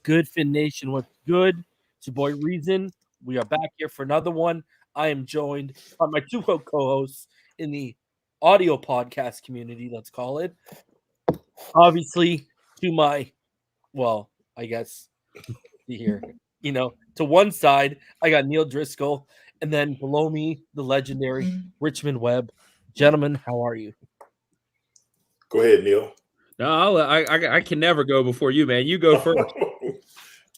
good, Fin Nation? What's good? It's your boy Reason. We are back here for another one. I am joined by my two co-hosts in the audio podcast community, let's call it. Obviously, to my, well, I guess here, to one side, I got Neal Driscoll, and then below me, the legendary Richmond Webb. Gentlemen, how are you? Go ahead, Neal. No, I can never go before you, man. You go first.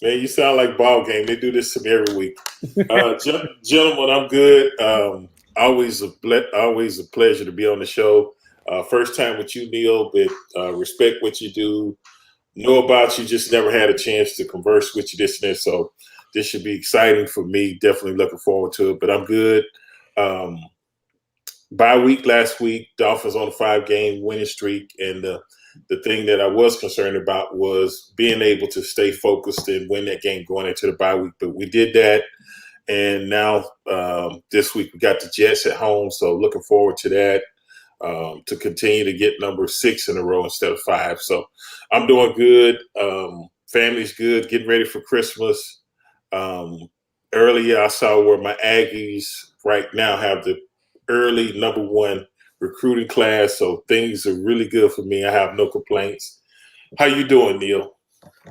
Man, you sound like ball game. They do this to me every week. Gentlemen, I'm good. Always a pleasure to be on the show. First time with you, Neal, but respect what you do. Know about you, just never had a chance to converse with you this and that. So this should be exciting for me. Definitely looking forward to it, but I'm good. Bye week last week, Dolphins on a 5-game winning streak, and the thing that I was concerned about was being able to stay focused and win that game going into the bye week. But we did that, and now this week we got the Jets at home, so looking forward to that, to continue to get number 6 in a row instead of 5. So I'm doing good. Family's good, getting ready for Christmas. Earlier I saw where my Aggies right now have the early number 1 recruiting class, so things are really good for me. I have no complaints. How you doing, Neal?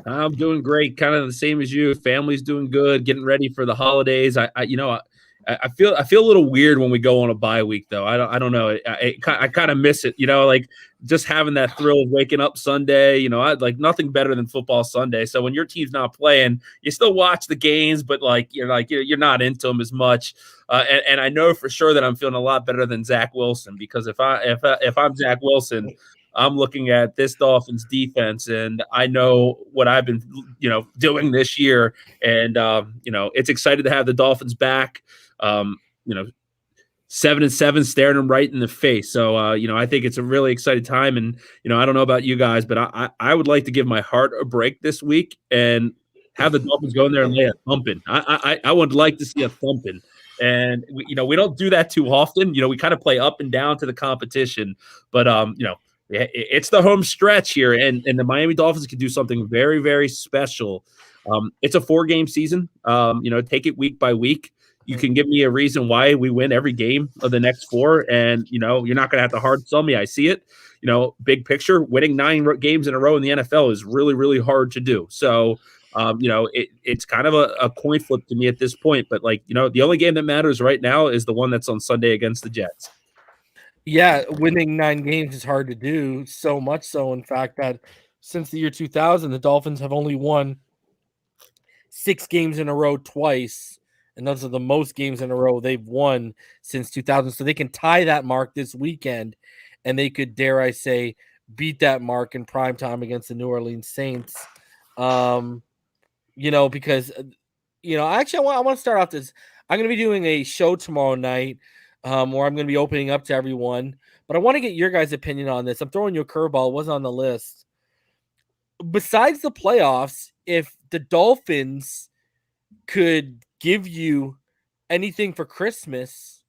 I'm doing great, kind of the same as you. Family's doing good, getting ready for the holidays. I feel a little weird when we go on a bye week, though. I don't know. I kind of miss it, like just having that thrill of waking up Sunday. I'd like nothing better than football Sunday. So when your team's not playing, you still watch the games, but you're not into them as much. And I know for sure that I'm feeling a lot better than Zach Wilson, because if I'm Zach Wilson, I'm looking at this Dolphins defense, and I know what I've been, doing this year. And, it's excited to have the Dolphins back. 7-7 staring them right in the face. So, I think it's a really exciting time. And, I don't know about you guys, but I would like to give my heart a break this week and have the Dolphins go in there and lay a thumping. I would like to see a thumping. And, we don't do that too often. We kind of play up and down to the competition. But, it's the home stretch here. And the Miami Dolphins can do something very, very special. It's a 4-game season. Take it week by week. You can give me a reason why we win every game of the next 4, and you're not going to have to hard sell me. I see it. Big picture, winning 9 games in a row in the NFL is really, really hard to do. So, it's kind of a coin flip to me at this point. But the only game that matters right now is the one that's on Sunday against the Jets. Yeah, winning 9 games is hard to do. So much so, in fact, that since the year 2000, the Dolphins have only won 6 games in a row twice. And those are the most games in a row they've won since 2000. So they can tie that mark this weekend, and they could, dare I say, beat that mark in prime time against the New Orleans Saints. Because, actually I want to start off this. I'm going to be doing a show tomorrow night where I'm going to be opening up to everyone. But I want to get your guys' opinion on this. I'm throwing you a curveball. It wasn't on the list. Besides the playoffs, if the Dolphins could give you anything for Christmas,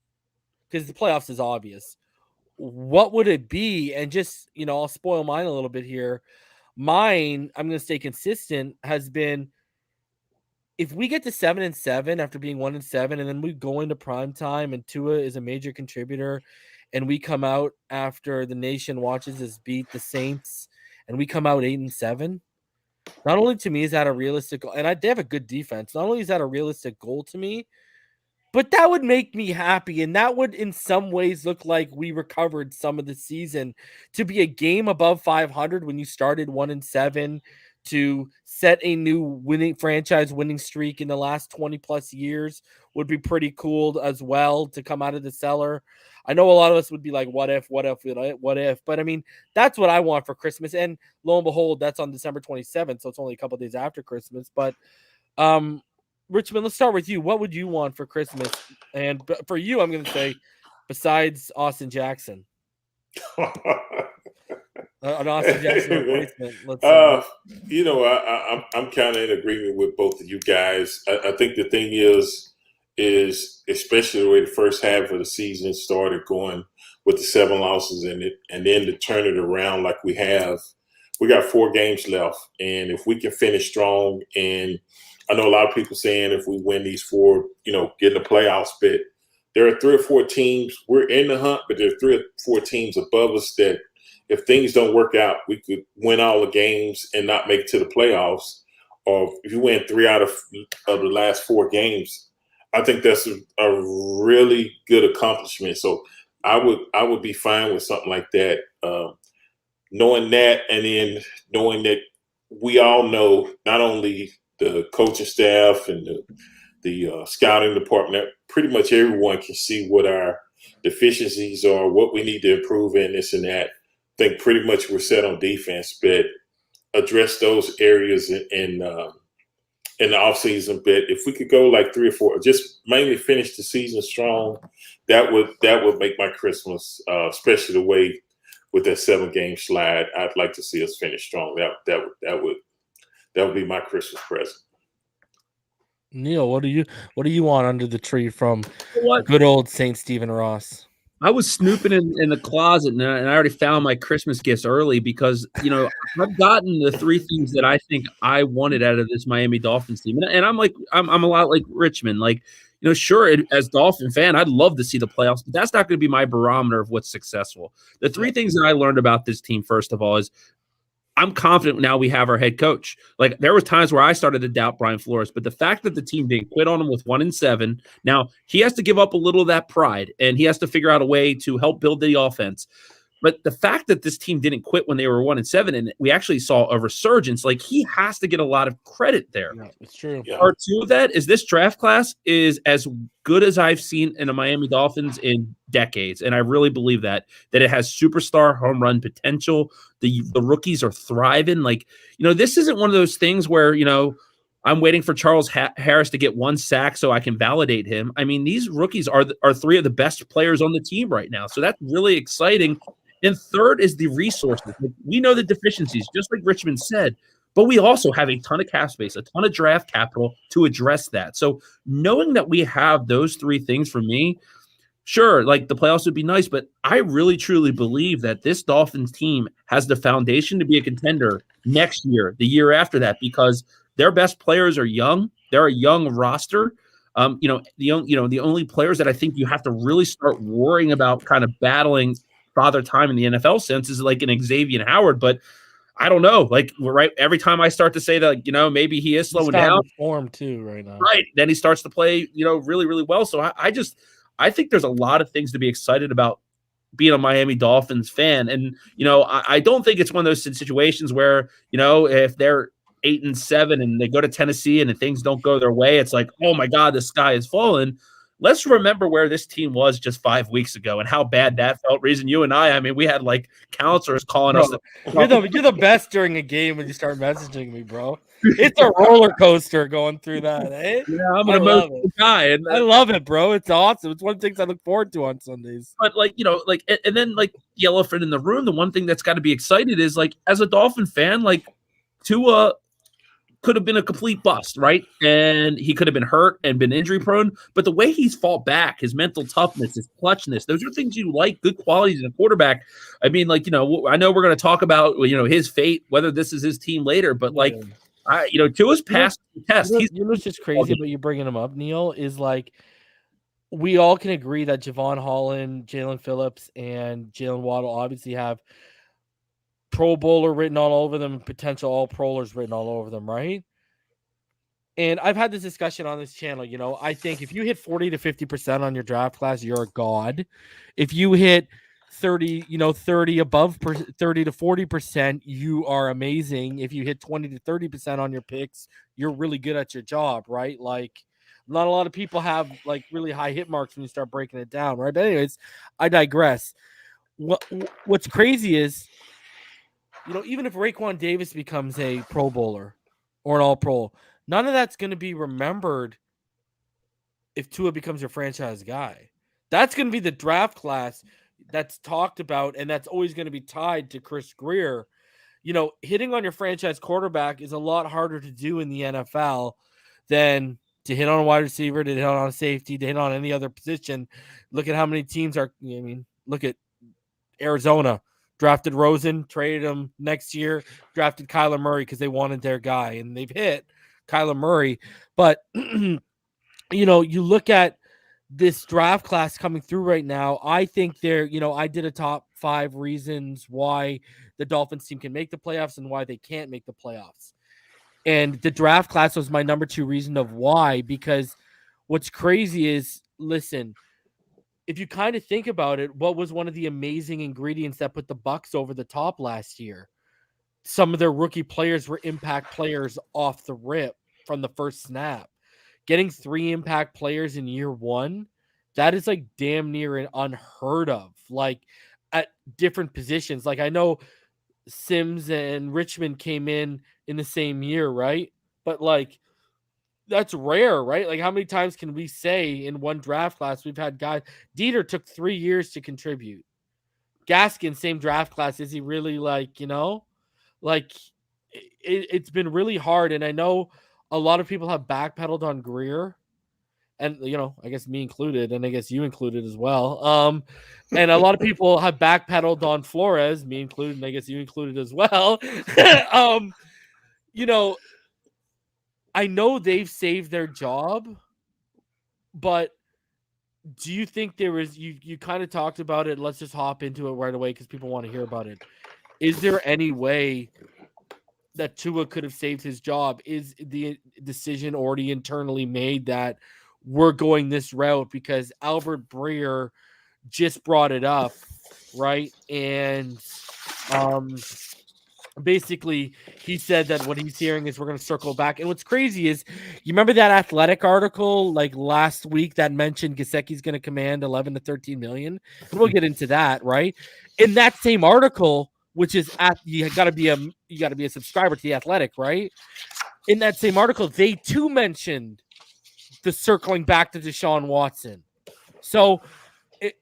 because the playoffs is obvious, what would it be? And just, I'll spoil mine a little bit here. Mine, I'm going to stay consistent, has been, if we get to 7-7 after being 1-7, and then we go into prime time and Tua is a major contributor, and we come out after the nation watches us beat the Saints, and we come out 8-7, not only to me is that a realistic goal, and they have a good defense. Not only is that a realistic goal to me, but that would make me happy, and that would in some ways look like we recovered some of the season. To be a game above 500 when you started 1-7, to set a new franchise winning streak in the last 20 plus years would be pretty cool as well, to come out of the cellar. I know a lot of us would be like, what if, but I mean, that's what I want for Christmas. And lo and behold, that's on December 27th. So it's only a couple days after Christmas, but, Richmond, let's start with you. What would you want for Christmas? And for you, I'm going to say, besides Austin Jackson. An Austin Jackson replacement. I'm kind of in agreement with both of you guys. I think the thing is especially the way the first half of the season started, going with the 7 losses and then to turn it around like we have we got 4 games left, and if we can finish strong, and I know a lot of people saying if we win these 4, get in the playoffs, but there are 3 or 4 teams. We're in the hunt, but there are 3 or 4 teams above us that if things don't work out, we could win all the games and not make it to the playoffs. Or if you win 3 out of the last 4 games, I think that's a really good accomplishment. So I would be fine with something like that. Knowing that, and then knowing that we all know not only the coaching staff and the scouting department, pretty much everyone can see what our deficiencies are, what we need to improve in, this and that. I think pretty much we're set on defense, but address those areas in the offseason. But if we could go like 3 or 4, just mainly finish the season strong, that would make my Christmas, especially the way with that 7-game slide. I'd like to see us finish strong. That would be my Christmas present. Neal, what do you want under the tree from good old St. Stephen Ross? I was snooping in the closet, and I already found my Christmas gifts early because, I've gotten the 3 things that I think I wanted out of this Miami Dolphins team. And I'm a lot like Richmond. Like, sure, as Dolphin fan, I'd love to see the playoffs, but that's not going to be my barometer of what's successful. The 3 things that I learned about this team, first of all, is I'm confident now we have our head coach. Like, there were times where I started to doubt Brian Flores, but the fact that the team didn't quit on him with 1-7, now he has to give up a little of that pride, and he has to figure out a way to help build the offense. But the fact that this team didn't quit when they were 1-7, and we actually saw a resurgence, like, he has to get a lot of credit there. Yeah, it's true. Yeah. Part 2 of that is this draft class is as good as I've seen in the Miami Dolphins in decades, and I really believe that it has superstar home run potential. The rookies are thriving. Like, this isn't one of those things where, I'm waiting for Charles Harris to get 1 sack so I can validate him. I mean, these rookies are 3 of the best players on the team right now, so that's really exciting. And third is the resources. We know the deficiencies, just like Richmond said, but we also have a ton of cap space, a ton of draft capital to address that. So knowing that we have those 3 things, for me, sure, like, the playoffs would be nice, but I really, truly believe that this Dolphins team has the foundation to be a contender next year, the year after that, because their best players are young. They're a young roster. The only players that I think you have to really start worrying about kind of battling father time in the NFL sense is like an Xavien Howard, but I don't know. Like, right, every time I start to say that, maybe he is slowing down. Form too right now. Right, then he starts to play, really, really well. So I think there's a lot of things to be excited about being a Miami Dolphins fan, and I don't think it's one of those situations where if they're 8-7 and they go to Tennessee and things don't go their way, it's like, oh my God, the sky is falling. Let's remember where this team was just 5 weeks ago and how bad that felt. Reason you and I mean, we had like counselors calling us. You're the best during a game when you start messaging me, bro. It's a roller coaster going through that, eh? Yeah, I'm an emotional guy, and I love it, bro. It's awesome. It's one of the things I look forward to on Sundays. But and then like the elephant in the room, the one thing that's got to be excited is, like, as a Dolphin fan, like, Tua could have been a complete bust, right? And he could have been hurt and been injury prone. But the way he's fought back, his mental toughness, his clutchness, those are things you like, good qualities in a quarterback. I mean, I know we're going to talk about, his fate, whether this is his team later, but Tua's passed the test. What's just crazy about you bringing him up, Neal, is like, we all can agree that Javon Holland, Jalen Phillips, and Jalen Waddle obviously have Pro Bowler written all over them, potential all Prolers written all over them, right? And I've had this discussion on this channel. I think if you hit 40 to 50% on your draft class, you're a god. If you hit 30 to 40%, you are amazing. If you hit 20 to 30% on your picks, you're really good at your job, right? Like, not a lot of people have like really high hit marks when you start breaking it down, right? But anyways, I digress. What's crazy is, even if Raekwon Davis becomes a Pro Bowler or an All-Pro, none of that's going to be remembered if Tua becomes your franchise guy. That's going to be the draft class that's talked about, and that's always going to be tied to Chris Grier. Hitting on your franchise quarterback is a lot harder to do in the NFL than to hit on a wide receiver, to hit on a safety, to hit on any other position. Look at how many teams are – look at Arizona. Drafted Rosen, traded him next year, drafted Kyler Murray because they wanted their guy, and they've hit Kyler Murray. But, you look at this draft class coming through right now. I think I did a top 5 reasons why the Dolphins team can make the playoffs and why they can't make the playoffs. And the draft class was my number 2 reason of why, because what's crazy is, listen, if you kind of think about it, what was one of the amazing ingredients that put the Bucs over the top last year? Some of their rookie players were impact players off the rip from the first snap. Getting 3 impact players in year 1, that is like damn near unheard of, like at different positions. Like I know Sims and Richmond came in the same year, right? But like that's rare, right? Like how many times can we say in one draft class we've had guys? Dieter took 3 years to contribute. Gaskin, same draft class. Is he really like it's been really hard? And I know a lot of people have backpedaled on Greer, and I guess me included, and I guess you included as well. And a lot of people have backpedaled on Flores, me included, and I guess you included as well. I know they've saved their job, but do you think there is, you kind of talked about it, let's just hop into it right away because people want to hear about it. Is there any way that Tua could have saved his job? Is the decision already internally made that we're going this route? Because Albert Breer just brought it up, right? And basically he said that what he's hearing is we're going to circle back. And what's crazy is, you remember that Athletic article like last week that mentioned Gesicki's going to command 11 to 13 million? And we'll get into that, right? In that same article, which is you got to be a subscriber to the Athletic, right? In that same article, they too mentioned the circling back to Deshaun Watson. So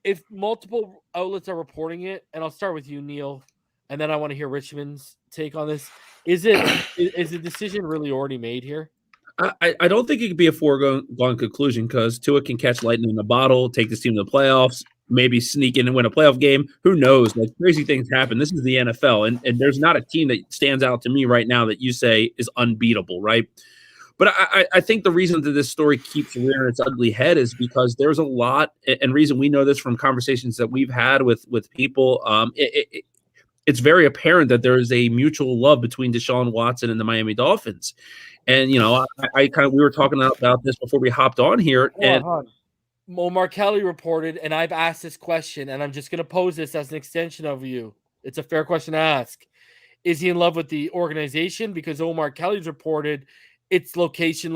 if multiple outlets are reporting it, and I'll start with you, Neal, and then I want to hear Richmond's take on this. Is the decision really already made here? I don't think it could be a foregone conclusion, because Tua can catch lightning in a bottle, take this team to the playoffs, maybe sneak in and win a playoff game. Who knows? Like, crazy things happen. This is the NFL, and there's not a team that stands out to me right now that you say is unbeatable, right? But I think the reason that this story keeps rearing its ugly head is because there's a lot, and reason we know this from conversations that we've had with people. It's very apparent that there is a mutual love between Deshaun Watson and the Miami Dolphins. And, we were talking about this before we hopped on here. Omar Kelly reported, and I've asked this question, and I'm just going to pose this as an extension of you. It's a fair question to ask. Is he in love with the organization? Because Omar Kelly's reported it's location.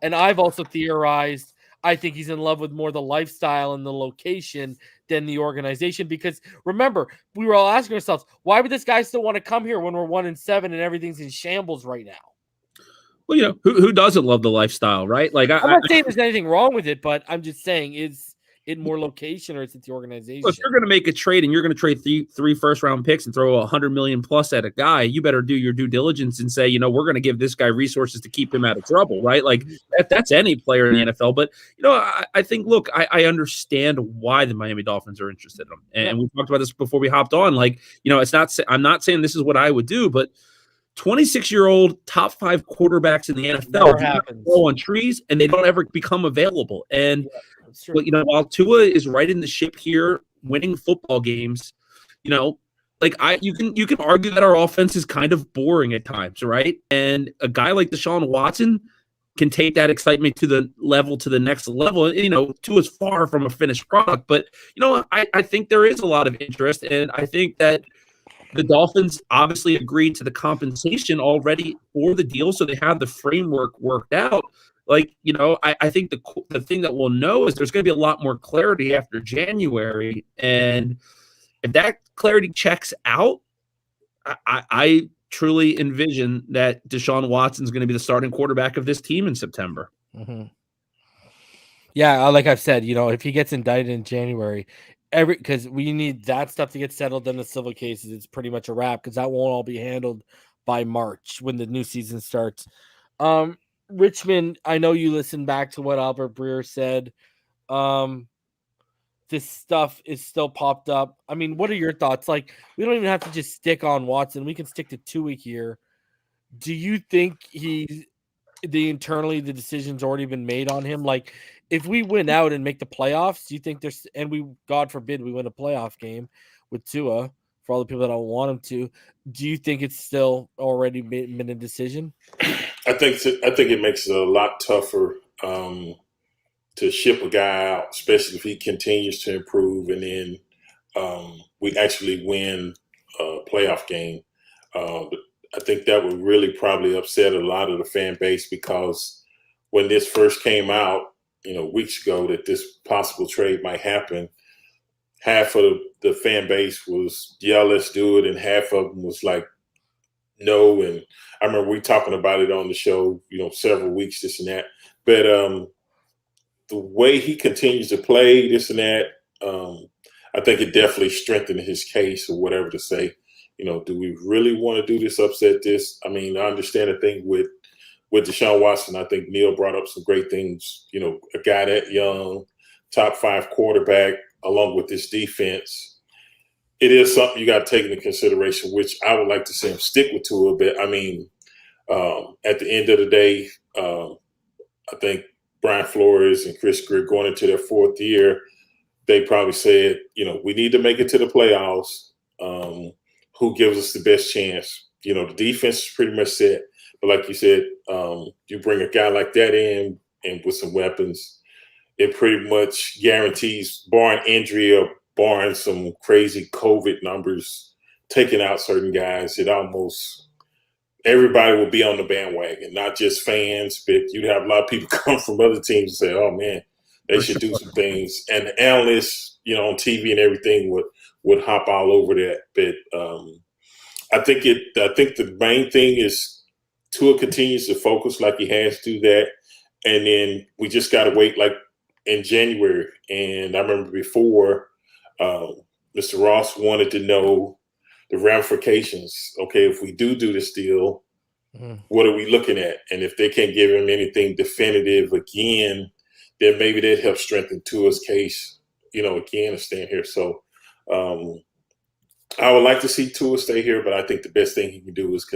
And I've also theorized, I think he's in love with more the lifestyle and the location than the organization. Because remember, we were all asking ourselves, why would this guy still want to come here when we're 1-7 and everything's in shambles right now? Well, who doesn't love the lifestyle, right? Like, I'm not saying there's anything wrong with it, but I'm just saying, is it more location or is it the organization? Well, if you're going to make a trade and you're going to trade three first-round picks and throw $100 million plus at a guy, you better do your due diligence and say, we're going to give this guy resources to keep him out of trouble, right? Like, that's any player in the NFL. But, I think, look, I understand why the Miami Dolphins are interested in him. And we talked about this before we hopped on. Like, I'm not saying this is what I would do, but 26-year-old top 5 quarterbacks in the NFL grow on trees, and they don't ever become available. And while Tua is riding the ship here, winning football games, you can argue that our offense is kind of boring at times, right? And a guy like Deshaun Watson can take that excitement to the next level. Tua's far from a finished product, but I think there is a lot of interest, and I think that the Dolphins obviously agreed to the compensation already for the deal, so they have the framework worked out. Like, I think the thing that we'll know is there's going to be a lot more clarity after January, and if that clarity checks out, I truly envision that Deshaun Watson is going to be the starting quarterback of this team in September. Mm-hmm. Yeah, like I've said, if he gets indicted in January, because we need that stuff to get settled in the civil cases, it's pretty much a wrap, because that won't all be handled by March when the new season starts. Richmond, I know you listened back to what Albert Breer said. this stuff is still popped up. I mean, what are your thoughts? Like, we don't even have to just stick on Watson. We can stick to Tua here. Do you think internally the decision's already been made on him? Like, if we win out and make the playoffs, do you think God forbid we win a playoff game with Tua, for all the people that don't want him to, do you think it's still already been a decision? I think it makes it a lot tougher to ship a guy out, especially if he continues to improve and then we actually win a playoff game. I think that would really probably upset a lot of the fan base, because when this first came out, weeks ago, that this possible trade might happen, half of the fan base was, yeah, let's do it, and half of them was like, no. And I remember we talking about it on the show, several weeks, this and that. But the way he continues to play, this and that, I think it definitely strengthened his case, or whatever to say. Do we really want to do this, upset this? I mean, I understand the thing with Deshaun Watson. I think Neal brought up some great things. A guy that young, top 5 quarterback, along with this defense, it is something you got to take into consideration, which I would like to see him stick with Tua. But I mean, at the end of the day, I think Brian Flores and Chris Greer, going into their 4th year, they probably said, we need to make it to the playoffs. Who gives us the best chance? The defense is pretty much set. But like you said, you bring a guy like that in and with some weapons, it pretty much guarantees, barring injury or barring some crazy COVID numbers, taking out certain guys, everybody will be on the bandwagon, not just fans, but you'd have a lot of people come from other teams and say, oh, man, they should do some things. And the analysts, on TV and everything would hop all over that. But I think the main thing is Tua continues to focus like he has to that. And then we just got to wait, like in January. And I remember before, Mr. Ross wanted to know the ramifications. Okay, if we do this deal, what are we looking at? And if they can't give him anything definitive again, then maybe that helps strengthen Tua's case, again, to stand here. So I would like to see Tua stay here, but I think the best thing he can do is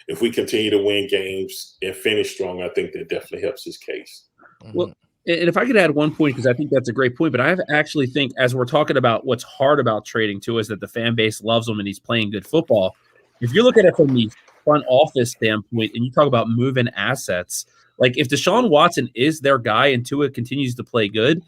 if we continue to win games and finish strong, I think that definitely helps his case. Well, and if I could add one point, because I think that's a great point, but I actually think, as we're talking about what's hard about trading Tua, is that the fan base loves him and he's playing good football. If you look at it from the front office standpoint and you talk about moving assets, like if Deshaun Watson is their guy and Tua continues to play good,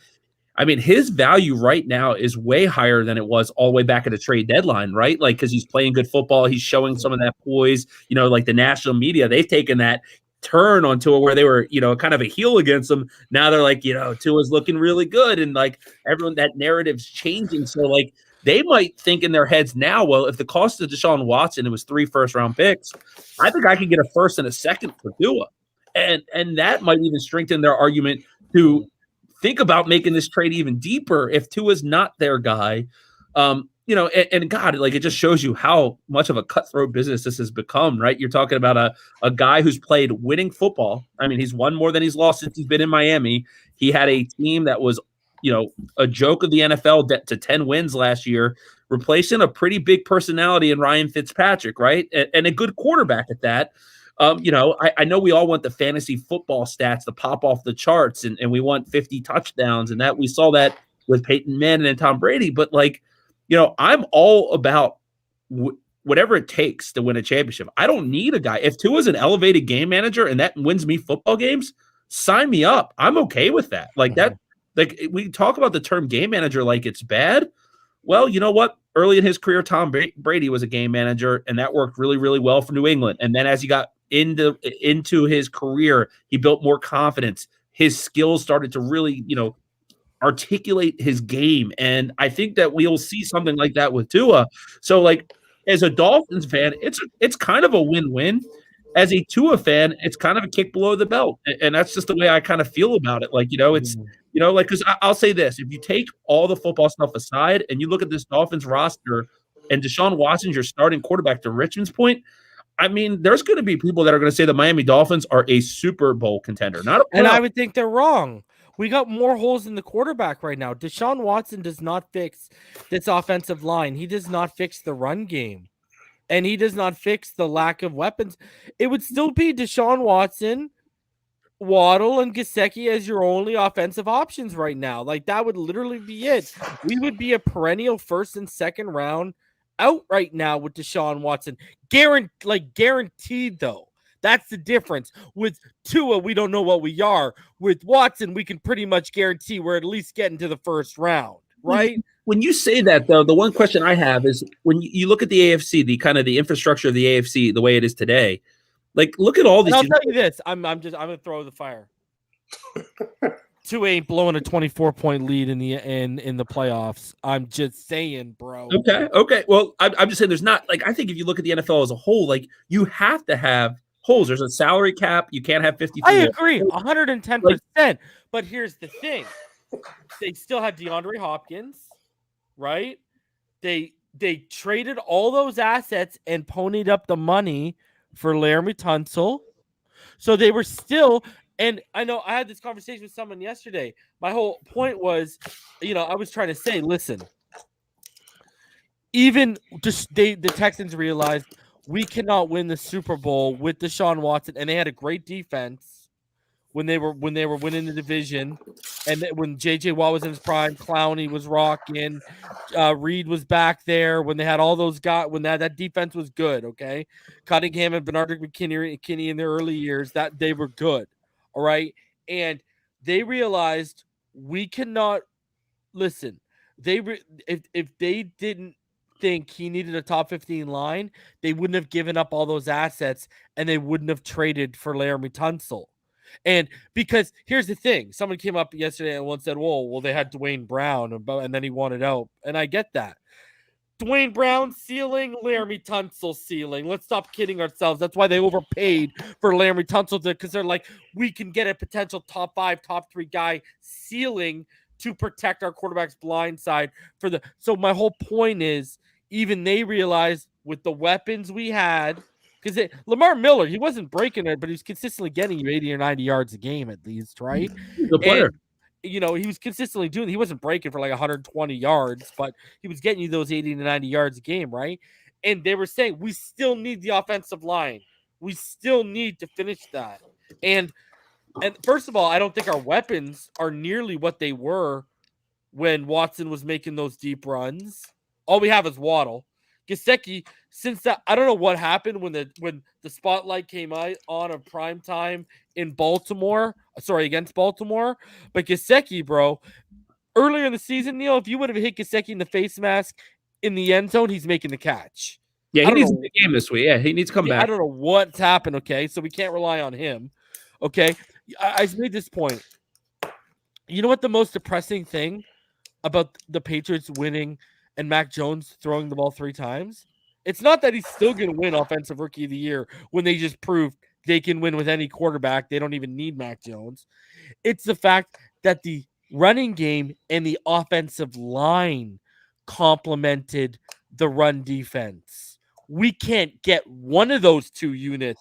I mean, his value right now is way higher than it was all the way back at the trade deadline, right? Like, because he's playing good football, he's showing some of that poise. Like the national media, they've taken that turn on Tua where they were, kind of a heel against him. Now they're like, Tua's looking really good, and like everyone, that narrative's changing. So like they might think in their heads now, well, if the cost of Deshaun Watson, it was 3 first-round picks, I think I could get a first and a second for Tua, and that might even strengthen their argument to think about making this trade even deeper if Tua's not their guy. And God, like, it just shows you how much of a cutthroat business this has become, right? You're talking about a guy who's played winning football. I mean, he's won more than he's lost since he's been in Miami. He had a team that was, a joke of the NFL to 10 wins last year, replacing a pretty big personality in Ryan Fitzpatrick, right? And a good quarterback at that. I know we all want the fantasy football stats to pop off the charts, and we want 50 touchdowns, and that we saw that with Peyton Manning and Tom Brady. But like, I'm all about whatever it takes to win a championship. I don't need a guy. If Tua's an elevated game manager and that wins me football games, sign me up. I'm okay with that. Like that. Like, we talk about the term game manager like it's bad. Well, you know what? Early in his career, Tom Brady was a game manager, and that worked really, really well for New England. And then as he got into his career, he built more confidence. His skills started to really, articulate his game. And I think that we'll see something like that with Tua. So, like, as a Dolphins fan, it's kind of a win-win. As a Tua fan, it's kind of a kick below the belt. And that's just the way I kind of feel about it. Like, it's, because I'll say this, if you take all the football stuff aside and you look at this Dolphins roster and Deshaun Watson's your starting quarterback, to Richmond's point, I mean, there's going to be people that are going to say the Miami Dolphins are a Super Bowl contender. And I would think they're wrong. We got more holes in the quarterback right now. Deshaun Watson does not fix this offensive line. He does not fix the run game. And he does not fix the lack of weapons. It would still be Deshaun Watson, Waddle, and Gesicki as your only offensive options right now. Like, that would literally be it. We would be a perennial first and second round out right now with Deshaun Watson. Guaranteed, though. That's the difference. With Tua, we don't know what we are. With Watson, we can pretty much guarantee we're at least getting to the first round, right? When you say that, though, the one question I have is when you look at the AFC, the kind of the infrastructure of the AFC, the way it is today, like, look at all these. And I'll tell you this: I'm gonna throw the fire. Tua ain't blowing a 24-point lead in the playoffs. I'm just saying, bro. Okay. Well, I'm just saying there's not, like, I think if you look at the NFL as a whole, like, you have to have holes. There's a salary cap. You can't have 50. I agree, 110%. But here's the thing: they still had DeAndre Hopkins, right? They traded all those assets and ponied up the money for Laramie Tunsil, so they were still. And I know I had this conversation with someone yesterday. My whole point was, I was trying to say, listen, even just the Texans realized we cannot win the Super Bowl with Deshaun Watson, and they had a great defense when they were winning the division, and when J.J. Watt was in his prime, Clowney was rocking, Reed was back there. When they had all those guys, when that defense was good, okay, Cunningham and Bernard McKinney in their early years, that they were good. All right. And they realized we cannot listen. If they didn't think he needed a top 15 line, they wouldn't have given up all those assets and they wouldn't have traded for Laramie Tunsil. And because here's the thing, someone came up yesterday and once said, well, they had Dwayne Brown and then he wanted out. And I get that. Dwayne Brown ceiling, Laramie Tunsil ceiling. Let's stop kidding ourselves. That's why they overpaid for Laramie Tunsil because they're like, we can get a potential top 5, top 3 guy ceiling to protect our quarterback's blind side so my whole point is, even they realized with the weapons we had, because Lamar Miller, he wasn't breaking it, but he was consistently getting you 80 or 90 yards a game at least, right? He's a player. He was consistently doing. He wasn't breaking for like 120 yards, but he was getting you those 80 to 90 yards a game, right? And they were saying we still need the offensive line. We still need to finish that. And first of all, I don't think our weapons are nearly what they were when Watson was making those deep runs. All we have is Waddle. Gesicki, since that, I don't know what happened when the spotlight came on of prime time in Baltimore. Sorry, against Baltimore. But Gesicki, bro, earlier in the season, Neal, if you would have hit Gesicki in the face mask in the end zone, he's making the catch. Yeah, he needs a game this week. Yeah, he needs to come back. I don't know what's happened, okay? So we can't rely on him, okay? I made this point. You know what the most depressing thing about the Patriots winning and Mac Jones throwing the ball 3 times? It's not that he's still going to win Offensive Rookie of the Year when they just proved they can win with any quarterback. They don't even need Mac Jones. It's the fact that the running game and the offensive line complemented the run defense. We can't get one of those 2 units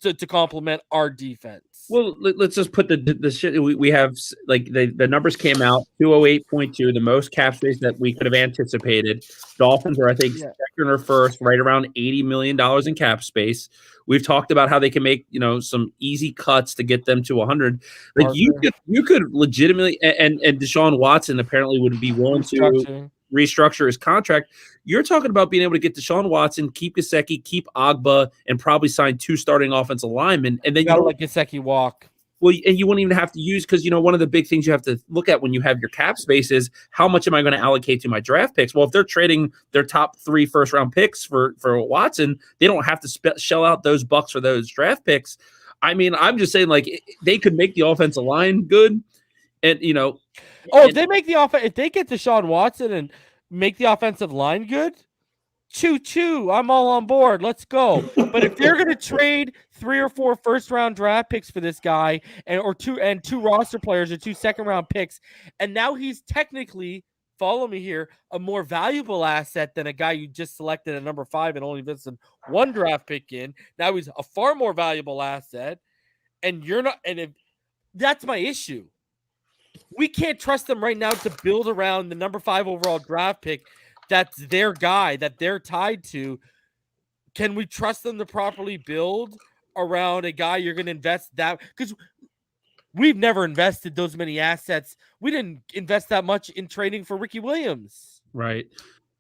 to complement our defense. Well, let's just put the shit we have. Like the numbers came out 208.2, the most cap space that we could have anticipated. Dolphins are, I think, second or first, right around $80 million in cap space. We've talked about how they can make some easy cuts to get them to 100. Like you could legitimately, and Deshaun Watson apparently would be willing to restructure his contract. You're talking about being able to get Deshaun Watson, keep Gesicki, keep Agba, and probably sign 2 starting offensive linemen. And then you gotta let Gesicki walk. Well, and you wouldn't even have to use, because one of the big things you have to look at when you have your cap space is how much am I going to allocate to my draft picks? Well, if they're trading their top 3 first-round picks for Watson, they don't have to shell out those bucks for those draft picks. I mean, I'm just saying, like, they could make the offensive line good, and if they make the offense, if they get Deshaun Watson and make the offensive line good, choo-choo, I'm all on board. Let's go. But if they're going to trade 3 or 4 first-round draft picks for this guy, or 2 roster players or 2 second-round picks, and now he's technically, follow me here, a more valuable asset than a guy you just selected at number 5 and only invested 1 draft pick in. Now he's a far more valuable asset, and you're not. And if that's my issue. we can't trust them right now to build around the number 5 overall draft pick. That's their guy that they're tied to. Can we trust them to properly build around a guy you're going to invest that? Because we've never invested those many assets. We didn't invest that much in trading for Ricky Williams. Right.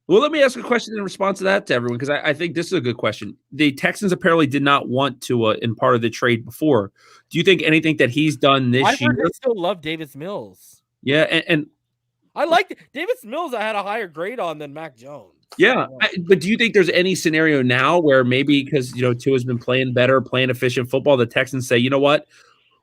Well, let me ask a question in response to that to everyone, because I think this is a good question. The Texans apparently did not want to in part of the trade before. Do you think anything that he's done this year? I still love Davis Mills. Yeah, and I liked it. Davis Mills. I had a higher grade on than Mac Jones. Yeah, but do you think there's any scenario now where maybe because Tua's been playing better, playing efficient football, the Texans say, you know what,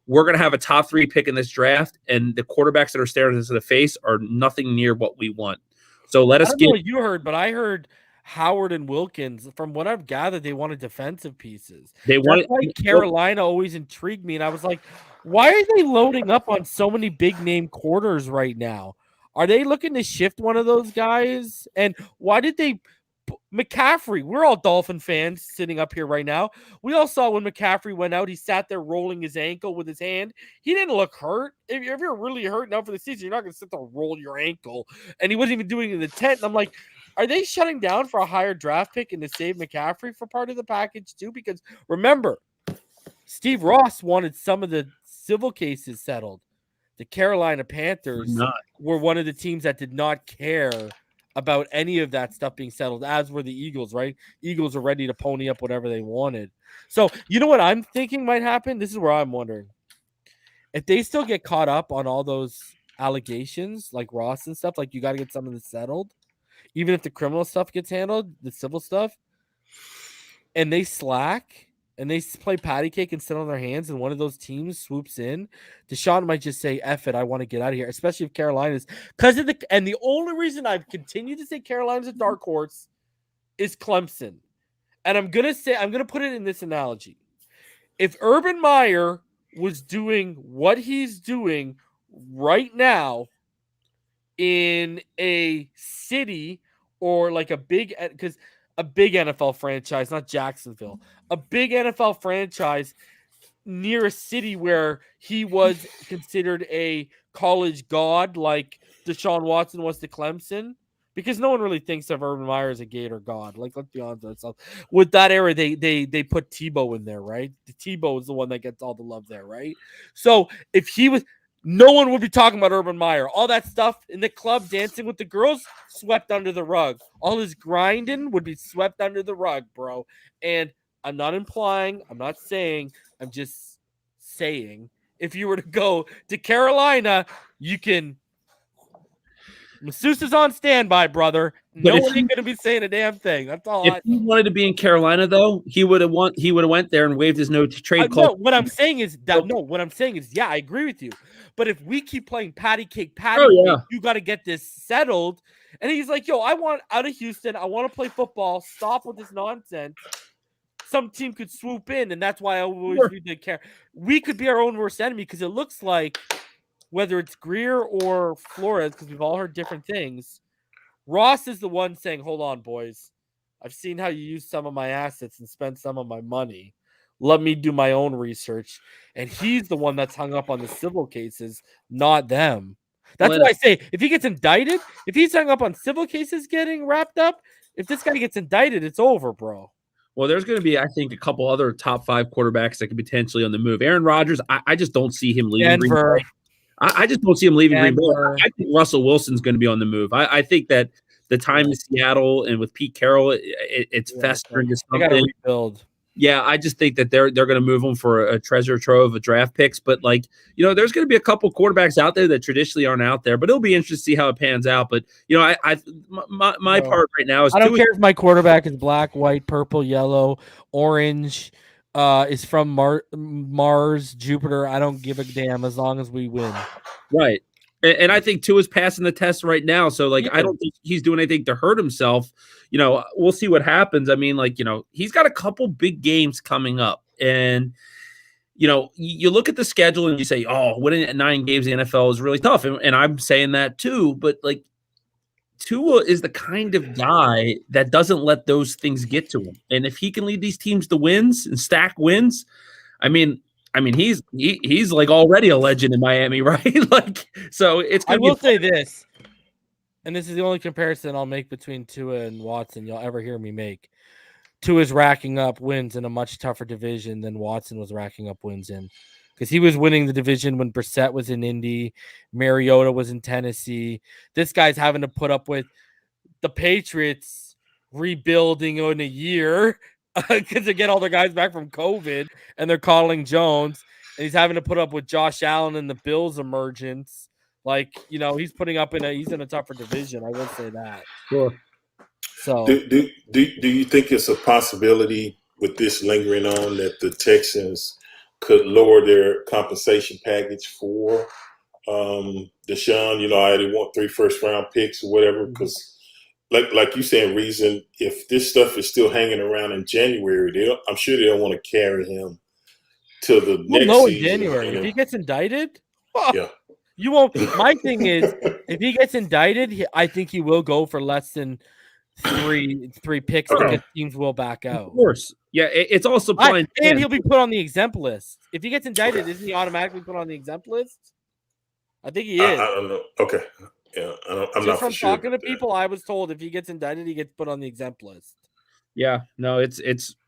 we're going to have a top 3 pick in this draft, and the quarterbacks that are staring us in the face are nothing near what we want. So let us I don't know what you heard, but I heard Howard and Wilkins. From what I've gathered, they wanted defensive pieces. That's why Carolina always intrigued me, and I was like, why are they loading up on so many big name quarters right now? Are they looking to shift one of those guys? And why did they McCaffrey? We're all Dolphin fans sitting up here right now. We all saw when McCaffrey went out, he sat there rolling his ankle with his hand. He didn't look hurt. If you're really hurt now for the season, you're not going to sit there and roll your ankle. And he wasn't even doing it in the tent. And I'm like, are they shutting down for a higher draft pick and to save McCaffrey for part of the package too? Because remember, Steve Ross wanted some of the civil cases settled. The Carolina Panthers were one of the teams that did not care about any of that stuff being settled, as were the Eagles, right? Eagles are ready to pony up whatever they wanted. So, you know what I'm thinking might happen? This is where I'm wondering. If they still get caught up on all those allegations, like Ross and stuff, like you got to get some of this settled, even if the criminal stuff gets handled, the civil stuff, and they slack, and they play patty cake and sit on their hands, and one of those teams swoops in, Deshaun might just say, F it, I want to get out of here, especially if Carolina's because of the only reason I've continued to say Carolina's a dark horse is Clemson. And I'm gonna put it in this analogy. If Urban Meyer was doing what he's doing right now in a city or like a big NFL franchise, not Jacksonville, a big NFL franchise near a city where he was considered a college god like Deshaun Watson was to Clemson, because no one really thinks of Urban Meyer as a Gator god. Like, let's be honest with ourselves. With that era, they put Tebow in there, right? The Tebow is the one that gets all the love there, right? So if he was, no one would be talking about Urban Meyer. All that stuff in the club, dancing with the girls, swept under the rug. All his grinding would be swept under the rug, bro. And I'm not implying, I'm not saying, I'm just saying, if you were to go to Carolina, you can. Masseuse is on standby, brother. No one ain't gonna be saying a damn thing. That's all. If he wanted to be in Carolina, though, he would have went there and waived his no trade clause. No, what I'm saying is, yeah, I agree with you. But if we keep playing patty cake, you got to get this settled. And he's like, yo, I want out of Houston. I want to play football. Stop with this nonsense. Some team could swoop in, and that's why I always did care. We could be our own worst enemy, because it looks like, whether it's Greer or Flores, because we've all heard different things, Ross is the one saying, hold on, boys. I've seen how you use some of my assets and spend some of my money. Let me do my own research. And he's the one that's hung up on the civil cases, not them. That's why I say, if he gets indicted, if he's hung up on civil cases getting wrapped up, if this guy gets indicted, it's over, bro. Well, there's going to be, I think, a couple other top 5 quarterbacks that could potentially on the move. Aaron Rodgers, I just don't see him leaving Denver. Green Bay. I just don't see him leaving Green Bay. I think Russell Wilson's going to be on the move. I think that the time in Seattle and with Pete Carroll, it's festering to something. They got to rebuild. Yeah, I just think that they're going to move him for a treasure trove of draft picks. But, like, there's going to be a couple quarterbacks out there that traditionally aren't out there. But it'll be interesting to see how it pans out. But, my part right now is, I don't care if my quarterback is black, white, purple, yellow, orange, is from Mars, Jupiter. I don't give a damn as long as we win. Right. And I think Tua's passing the test right now. So, like, I don't think he's doing anything to hurt himself. We'll see what happens. I mean, like, he's got a couple big games coming up. And, you look at the schedule and you say, oh, winning at 9 games in the NFL is really tough. And I'm saying that too. But, like, Tua is the kind of guy that doesn't let those things get to him. And if he can lead these teams to wins and stack wins, I mean, I mean, he's like already a legend in Miami, right? Like, so it's. I will say this, and this is the only comparison I'll make between Tua and Watson you'll ever hear me make. Tua's racking up wins in a much tougher division than Watson was racking up wins in, because he was winning the division when Brissett was in Indy, Mariota was in Tennessee. This guy's having to put up with the Patriots rebuilding in a year because they get all their guys back from COVID and they're calling Jones, and he's having to put up with Josh Allen and the Bills' emergence. Like, he's putting up he's in a tougher division. I will say that. Sure. So, do you think it's a possibility with this lingering on that the Texans could lower their compensation package for Deshaun? They want 3 first-round picks or whatever, because like you saying, reason, if this stuff is still hanging around in January, I'm sure they don't want to carry him till the next season. In January. If he gets indicted, yeah. You won't. My thing is, if he gets indicted, I think he will go for less than three picks because teams will back out. Of course. Yeah, it's also blind. And he'll be put on the exempt list. If he gets indicted, isn't he automatically put on the exempt list? I think he is. I don't know. Okay. Yeah, I'm not for sure. From talking to people, I was told if he gets indicted, he gets put on the exempt list. Yeah, no, it's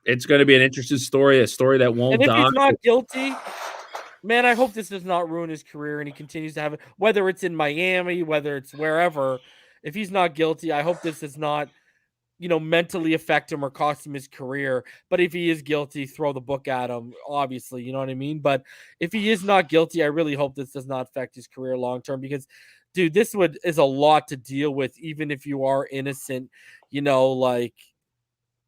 going to be an interesting story, a story that won't die. And if he's not guilty, man, I hope this does not ruin his career and he continues to have it, whether it's in Miami, whether it's wherever. If he's not guilty, I hope this does not, mentally affect him or cost him his career. But if he is guilty, throw the book at him, obviously, you know what I mean? But if he is not guilty, I really hope this does not affect his career long-term, because, dude, this is a lot to deal with, even if you are innocent, like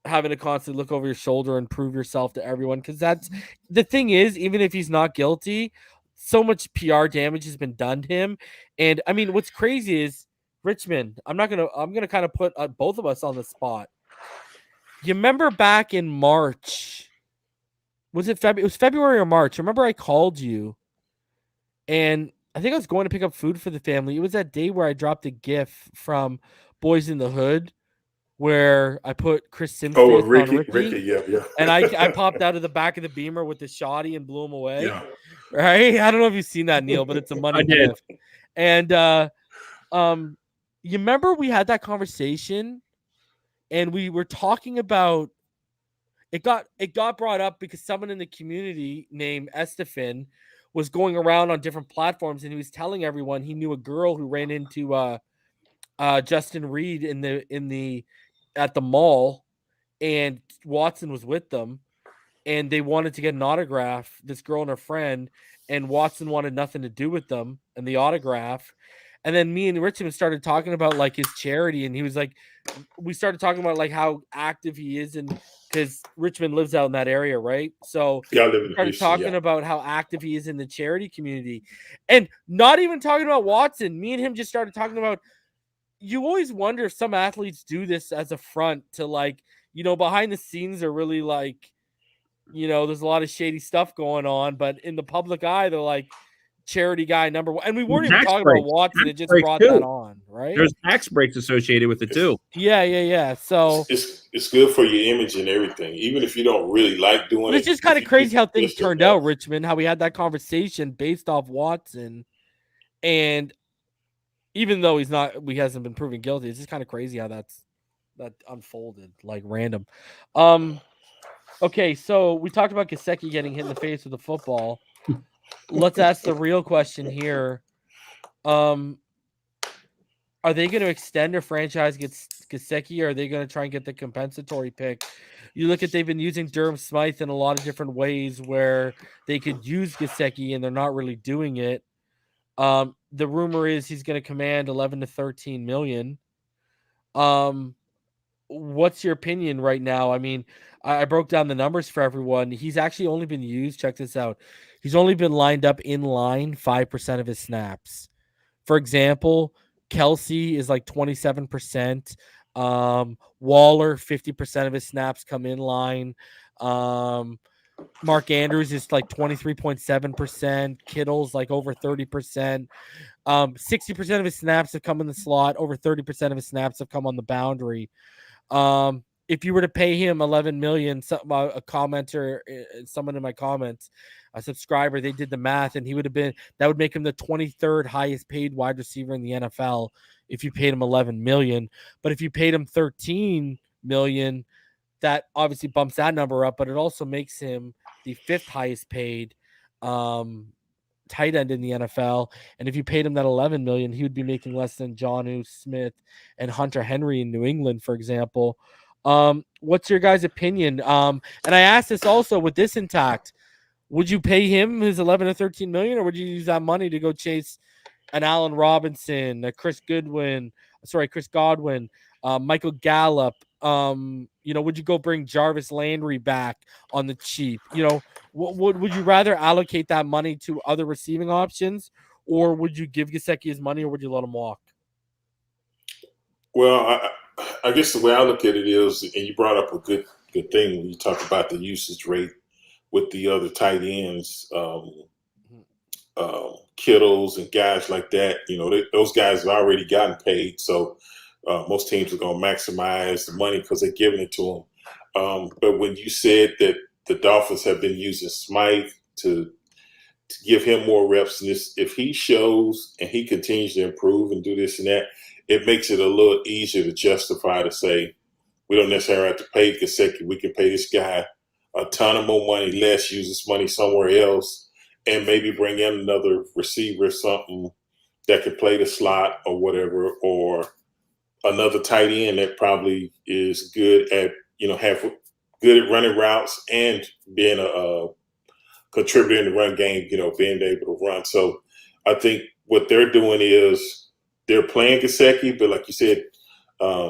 having to constantly look over your shoulder and prove yourself to everyone. Because that's the thing is, even if he's not guilty, so much PR damage has been done to him. And I mean, what's crazy is, Richmond, I'm gonna kind of put both of us on the spot. You remember back in March? Was it February? It was February or March. Remember I called you, and I think I was going to pick up food for the family. It was that day where I dropped a GIF from Boys in the Hood, where I put Chris Sims on Ricky, yeah. And I popped out of the back of the Beamer with the shoddy and blew him away. Yeah. Right? I don't know if you've seen that, Neal, but it's a money GIF. And you remember we had that conversation and we were talking about it got brought up because someone in the community named Estefan was going around on different platforms and he was telling everyone he knew a girl who ran into Justin Reed at the mall, and Watson was with them and they wanted to get an autograph, this girl and her friend, and Watson wanted nothing to do with them and the autograph. And then me and Richmond started talking about like his charity, and he was like, we started talking about like how active he is, and because Richmond lives out in that area, right? So we started talking about how active he is in the charity community, and not even talking about Watson. Me and him just started talking about. You always wonder if some athletes do this as a front to like, behind the scenes are really like, there's a lot of shady stuff going on, but in the public eye, they're like. Charity guy number one, and we weren't even talking about Watson. It just brought that on, right? There's tax breaks associated with it too. Yeah. So it's good for your image and everything, even if you don't really like doing it. It's just kind of crazy how things turned out, Richmond. How we had that conversation based off Watson, and even though he hasn't been proven guilty, it's just kind of crazy how that unfolded like random. Okay, so we talked about Gesicki getting hit in the face with a football. Let's ask the real question here. Are they going to extend their franchise against Gesicki, or are they going to try and get the compensatory pick? You look at, they've been using Durham Smythe in a lot of different ways where they could use Gesicki and they're not really doing it. The rumor is he's going to command 11 to 13 million. What's your opinion right now? I mean, I broke down the numbers for everyone. He's actually only been used. Check this out. He's only been lined up in line 5% of his snaps. For example, Kelsey is like 27%. Waller, 50% of his snaps come in line. Mark Andrews is like 23.7%. Kittle's like over 30%. 60% of his snaps have come in the slot. Over 30% of his snaps have come on the boundary. if you were to pay him 11 million, a commenter, someone in my comments, a subscriber, they did the math, and that would make him the 23rd highest paid wide receiver in the NFL if you paid him 11 million. But if you paid him 13 million, that obviously bumps that number up, but it also makes him the 5th highest paid tight end in the NFL. And if you paid him that 11 million, he would be making less than Jonnu Smith and Hunter Henry in New England, for example. What's your guys' opinion? And I asked this also with this intact. Would you pay him his 11 or 13 million, or would you use that money to go chase an Allen Robinson, a Chris Godwin, Michael Gallup? Would you go bring Jarvis Landry back on the cheap? Would you rather allocate that money to other receiving options, or would you give Gesicki his money, or would you let him walk? Well, I guess the way I look at it is, and you brought up a good thing when you talk about the usage rate with the other tight ends, Kittles and guys like that. Those guys have already gotten paid, so most teams are going to maximize the money because they're giving it to them. But when you said that the Dolphins have been using Smythe to give him more reps, and if he shows and he continues to improve and do this and that, it makes it a little easier to justify to say we don't necessarily have to pay Gesicki. We can pay this guy a ton of more money, less, use this money somewhere else, and maybe bring in another receiver or something that could play the slot or whatever, or another tight end that probably is good at, good at running routes and being a contributor in the run game, being able to run. So I think what they're doing is they're playing Gesicki, but like you said,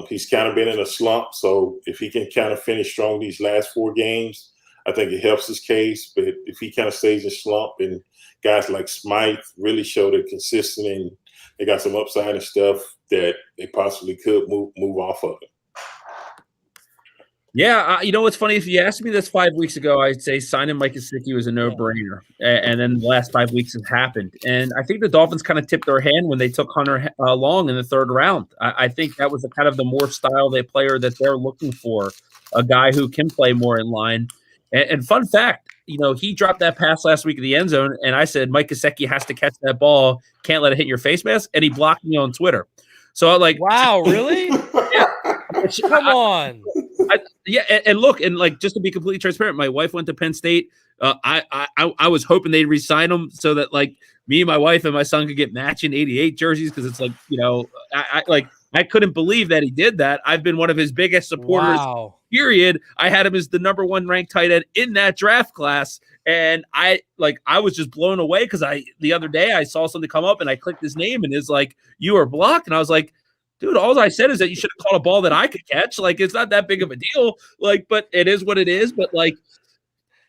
he's kind of been in a slump. So if he can kind of finish strong these last 4 games, I think it helps his case. But if he kind of stays in slump and guys like Smythe really show they're consistent and they got some upside and stuff, that they possibly could move off of it. Yeah, what's funny? If you asked me this 5 weeks ago, I'd say signing Mike Gesicki was a no-brainer. And then the last 5 weeks have happened. And I think the Dolphins kind of tipped their hand when they took Hunter Long in the 3rd round. I think that was the kind of the more style player that they're looking for, a guy who can play more in line. And fun fact, he dropped that pass last week in the end zone, and I said, Mike Gesicki has to catch that ball, can't let it hit your face mask, and he blocked me on Twitter. So I wow, really? Yeah. Come on. And look, and just to be completely transparent, my wife went to Penn State. I was hoping they'd re-sign him so that me and my wife and my son could get matching 88 jerseys, because it's I couldn't believe that he did that. I've been one of his biggest supporters. Wow. Period. I had him as the number 1 ranked tight end in that draft class, and I was just blown away because the other day I saw something come up and I clicked his name and it's you are blocked, and I was like, dude, all I said is that you should have caught a ball that I could catch. It's not that big of a deal. But it is what it is. But bro,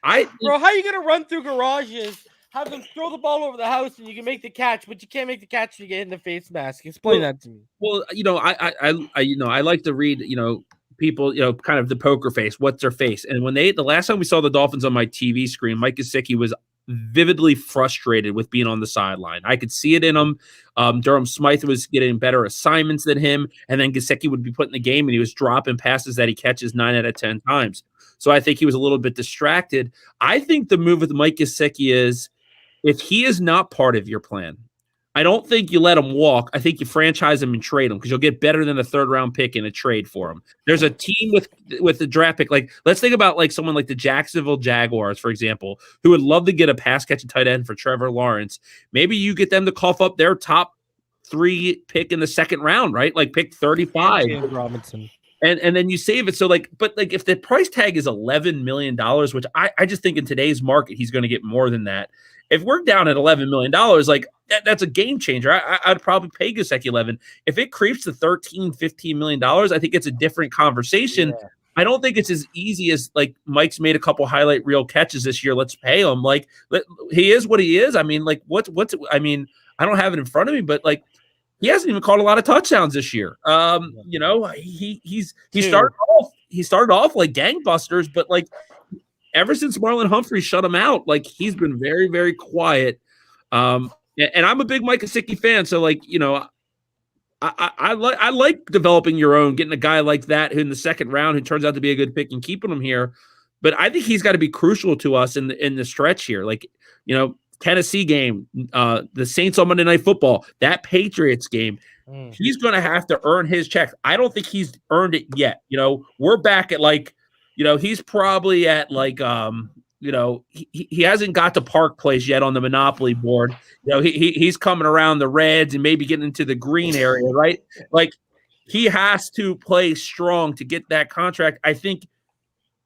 how are you gonna run through garages, have them throw the ball over the house, and you can make the catch, but you can't make the catch to get in the face mask? Explain that to me. Well, I like to read, people, kind of the poker face. What's their face? And when the last time we saw the Dolphins on my TV screen, Mike Gesicki was vividly frustrated with being on the sideline. I could see it in him. Durham Smythe was getting better assignments than him, and then Gesicki would be put in the game, and he was dropping passes that he catches 9 out of 10 times. So I think he was a little bit distracted. I think the move with Mike Gesicki is, if he is not part of your plan, I don't think you let him walk. I think you franchise him and trade him, because you'll get better than a 3rd-round pick in a trade for him. There's a team with the draft pick. Let's think about someone like the Jacksonville Jaguars, for example, who would love to get a pass-catching tight end for Trevor Lawrence. Maybe you get them to cough up their top 3 pick in the 2nd round, right? Pick 35. James Robinson. And then you save it. So if the price tag is $11 million, which I just think in today's market, he's going to get more than that. If we're down at $11 million, that's a game changer. I'd probably pay Gesicki 11. If it creeps to $13, $15 million, I think it's a different conversation. Yeah. I don't think it's as easy as Mike's made a couple highlight reel catches this year. Let's pay him. He is what he is. I mean, I mean, I don't have it in front of me, but he hasn't even caught a lot of touchdowns this year. He started off like gangbusters, but ever since Marlon Humphrey shut him out, he's been very, very quiet. And I'm a big Mike Gesicki fan, so I like developing your own, getting a guy like that who in the second round who turns out to be a good pick and keeping him here. But I think he's got to be crucial to us in the stretch here. Like, Tennessee game, the Saints on Monday Night Football, that Patriots game. He's going to have to earn his check. I don't think he's earned it yet. We're back at he's probably at he hasn't got to Park Place yet on the Monopoly board. He's coming around the reds and maybe getting into the green area, right? Like, he has to play strong to get that contract. I think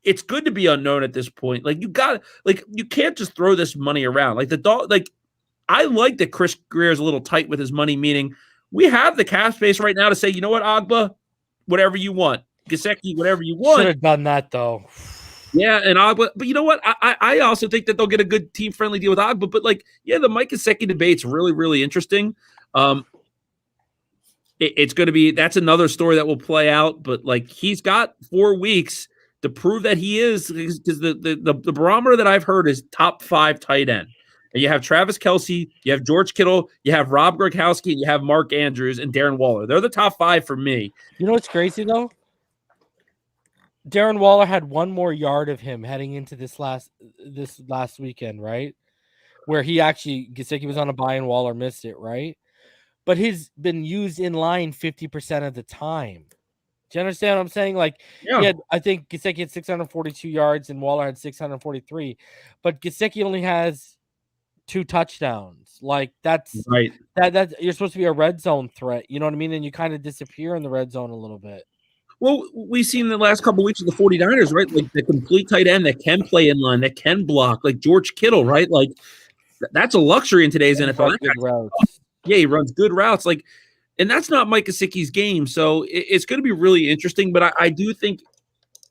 it's good to be unknown at this point. Like, you can't just throw this money around. I like that Chris Greer's a little tight with his money, meaning we have the cap space right now to say, you know what, Agba, whatever you want. Gesicki, whatever you want. Should have done that, though. Yeah, and Agba, but you know what? I also think that they'll get a good team-friendly deal with Agba. But the Mike Gesicki debate's really, really interesting. It's going to be, that's another story that will play out. But he's got 4 weeks to prove that he is, because the barometer that I've heard is top 5 tight end. And you have Travis Kelce, you have George Kittle, you have Rob Gronkowski, and you have Mark Andrews and Darren Waller. They're the top 5 for me. You know what's crazy though? Darren Waller had one more yard of him heading into this last weekend, right? Where Gesicki was on a bye and Waller missed it, right? But he's been used in line 50% of the time. Do you understand what I'm saying? I think Gesicki had 642 yards and Waller had 643, but Gesicki only has 2 touchdowns. That's right. That you're supposed to be a red zone threat. You know what I mean? And you kind of disappear in the red zone a little bit. Well, we've seen the last couple of weeks of the 49ers, right? The complete tight end that can play in line, that can block, like George Kittle, right? That's a luxury in today's NFL. Yeah, he runs good routes. And that's not Mike Gesicki's game. So it's going to be really interesting. But I do think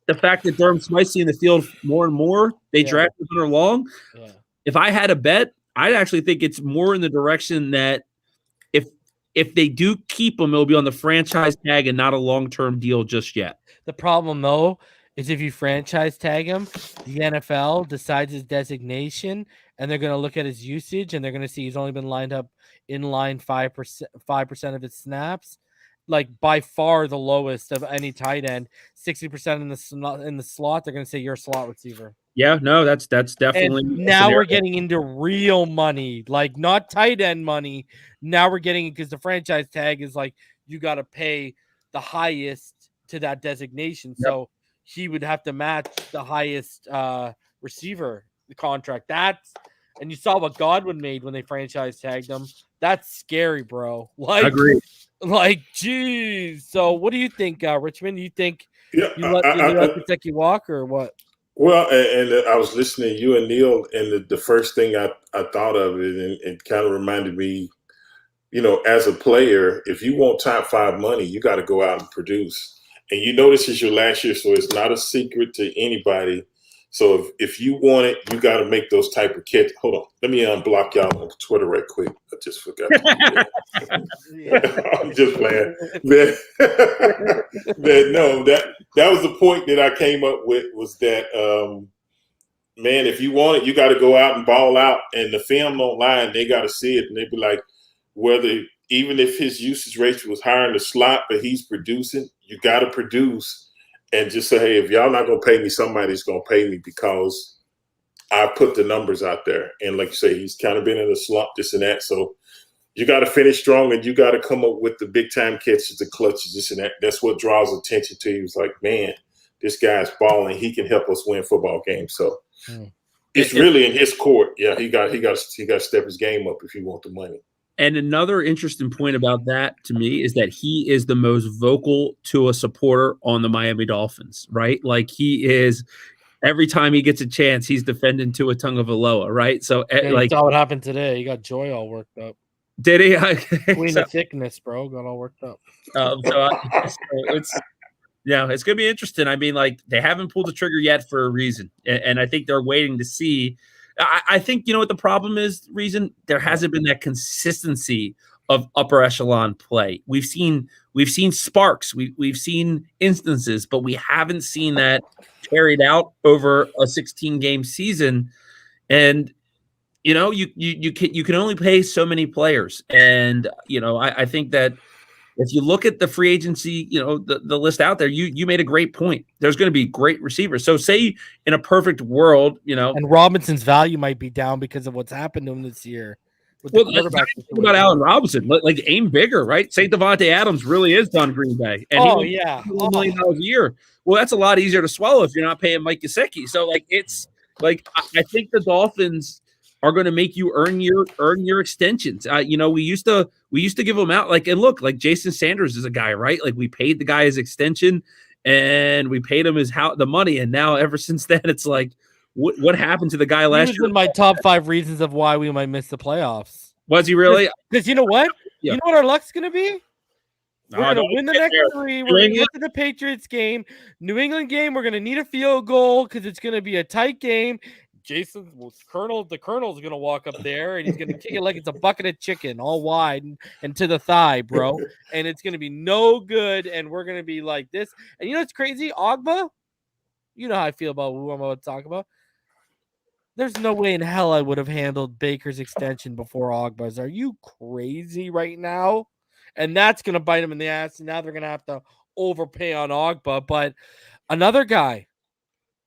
the fact that Durham Smythe's in the field more and more, they drafted Hunter Long. Yeah. If I had a bet, I'd actually think it's more in the direction that if they do keep him, it'll be on the franchise tag and not a long-term deal just yet. The problem, though, is if you franchise tag him, the NFL decides his designation, and they're going to look at his usage, and they're going to see he's only been lined up in line 5% of his snaps. By far the lowest of any tight end, 60% in the slot. They're going to say you're a slot receiver. Yeah, no, that's definitely. And now we're getting into real money, not tight end money. Now we're getting, because the franchise tag is you got to pay the highest to that designation. Yep. So he would have to match the highest receiver contract. And you saw what Godwin made when they franchise tagged him. That's scary, bro. I agree. Geez. So what do you think, Richmond? Do you think you let Gesicki walk or what? Well, and I was listening to you and Neal, and the first thing I thought of it, and kind of reminded me, as a player, if you want top 5 money, you got to go out and produce. And this is your last year, so it's not a secret to anybody. So if you want it, you got to make those type of catch. Hold on. Let me unblock y'all on Twitter right quick. I just forgot. I'm just playing. No, that was the point that I came up with, was that, man, if you want it, you got to go out and ball out. And the film don't lie, and they got to see it. And they be like, even if his usage ratio was higher in the slot, but he's producing, you got to produce. And just say, hey, if y'all not going to pay me, somebody's going to pay me, because I put the numbers out there. And like you say, he's kind of been in a slump, this and that. So you got to finish strong, and you got to come up with the big-time catches, the clutches, this and that. That's what draws attention to you. It's like, man, this guy's balling. He can help us win football games. So it's really in his court. Yeah, he got to step his game up if he want the money. And another interesting point about that to me is that he is the most vocal to a supporter on the Miami Dolphins, right? He is, every time he gets a chance, he's defending Tua Tagovailoa, right? So you saw what happened today. He got Joy all worked up. Did he? Queen of thickness, bro. Got all worked up. It's going to be interesting. I mean, they haven't pulled the trigger yet for a reason. And I think they're waiting to see. I think, what the problem is, there hasn't been that consistency of upper echelon play. We've seen sparks, we've seen instances, but we haven't seen that carried out over a 16-game season. And you can only pay so many players. And I think that if you look at the free agency, the list out there, you made a great point. There's going to be great receivers. So say in a perfect world, and Robinson's value might be down because of what's happened to him this year. Well, think about Allen Robinson. Like aim bigger, right? Say Devontae Adams really is done Green Bay, and $1 million a year. Well, that's a lot easier to swallow if you're not paying Mike Gesicki. So it's like I think the Dolphins are going to make you earn your extensions. We used to give them out and look, like Jason Sanders is a guy, right? Like we paid the guy his extension and we paid him the money, and now ever since then it's like. What happened to the guy last year? He was in my top 5 reasons of why we might miss the playoffs. Was he really? Because you know what? Yeah. You know what our luck's going to be? We're going to win the next 3. We're going to get to the Patriots game. New England game, we're going to need a field goal because it's going to be a tight game. The Colonel's going to walk up there, and he's going to kick it like it's a bucket of chicken all wide and to the thigh, bro. And it's going to be no good, and we're going to be like this. And you know what's crazy? Ogba? You know how I feel about who I'm about to talk about. There's no way in hell I would have handled Baker's extension before Ogba's. Are you crazy right now? And that's going to bite him in the ass. And now they're going to have to overpay on Ogba. But another guy,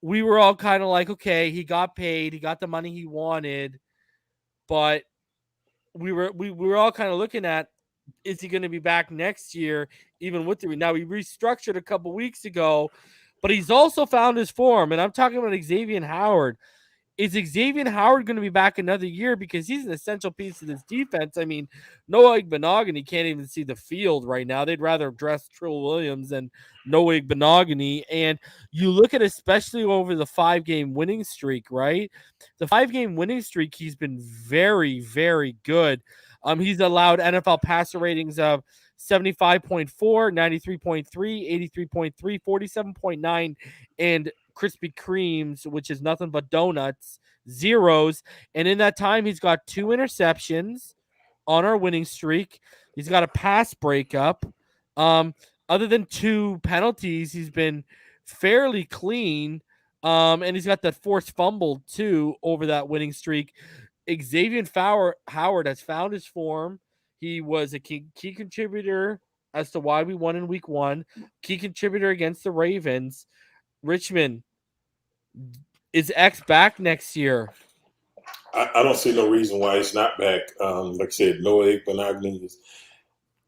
we were all kind of like, okay, he got paid. He got the money he wanted. But we were all kind of looking at, is he going to be back next year, even with the – now, he restructured a couple weeks ago, but he's also found his form. And I'm talking about Xavien Howard. Is Xavien Howard going to be back another year? Because he's an essential piece of this defense. I mean, Noah Igbenogany can't even see the field right now. They'd rather dress Trill Williams than Noah Igbenogany. And you look at especially over the 5-game winning streak, right? The 5-game winning streak, he's been very, very good. He's allowed NFL passer ratings of 75.4, 93.3, 83.3, 47.9, and Krispy Kremes, which is nothing but donuts, 0s. And in that time, he's got 2 interceptions on our winning streak. He's got a pass breakup. Other than 2 penalties, he's been fairly clean. And he's got that forced fumble, too, over that winning streak. Xavien Howard has found his form. He was a key contributor as to why we won in week 1. Key contributor against the Ravens. Richmond, is X back next year? I don't see no reason why he's not back. Like I said, Noah Igbenogany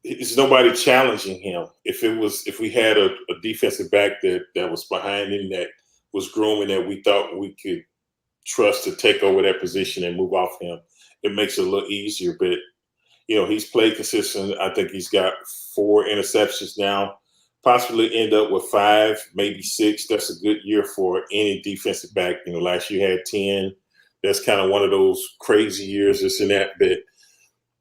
is nobody challenging him. If we had a defensive back that was behind him, that was grooming, that we thought we could trust to take over that position and move off him, it makes it a little easier. But he's played consistent. I think he's got 4 interceptions now. Possibly end up with 5, maybe 6. That's a good year for any defensive back. Last year had 10. That's kind of one of those crazy years, this and that. But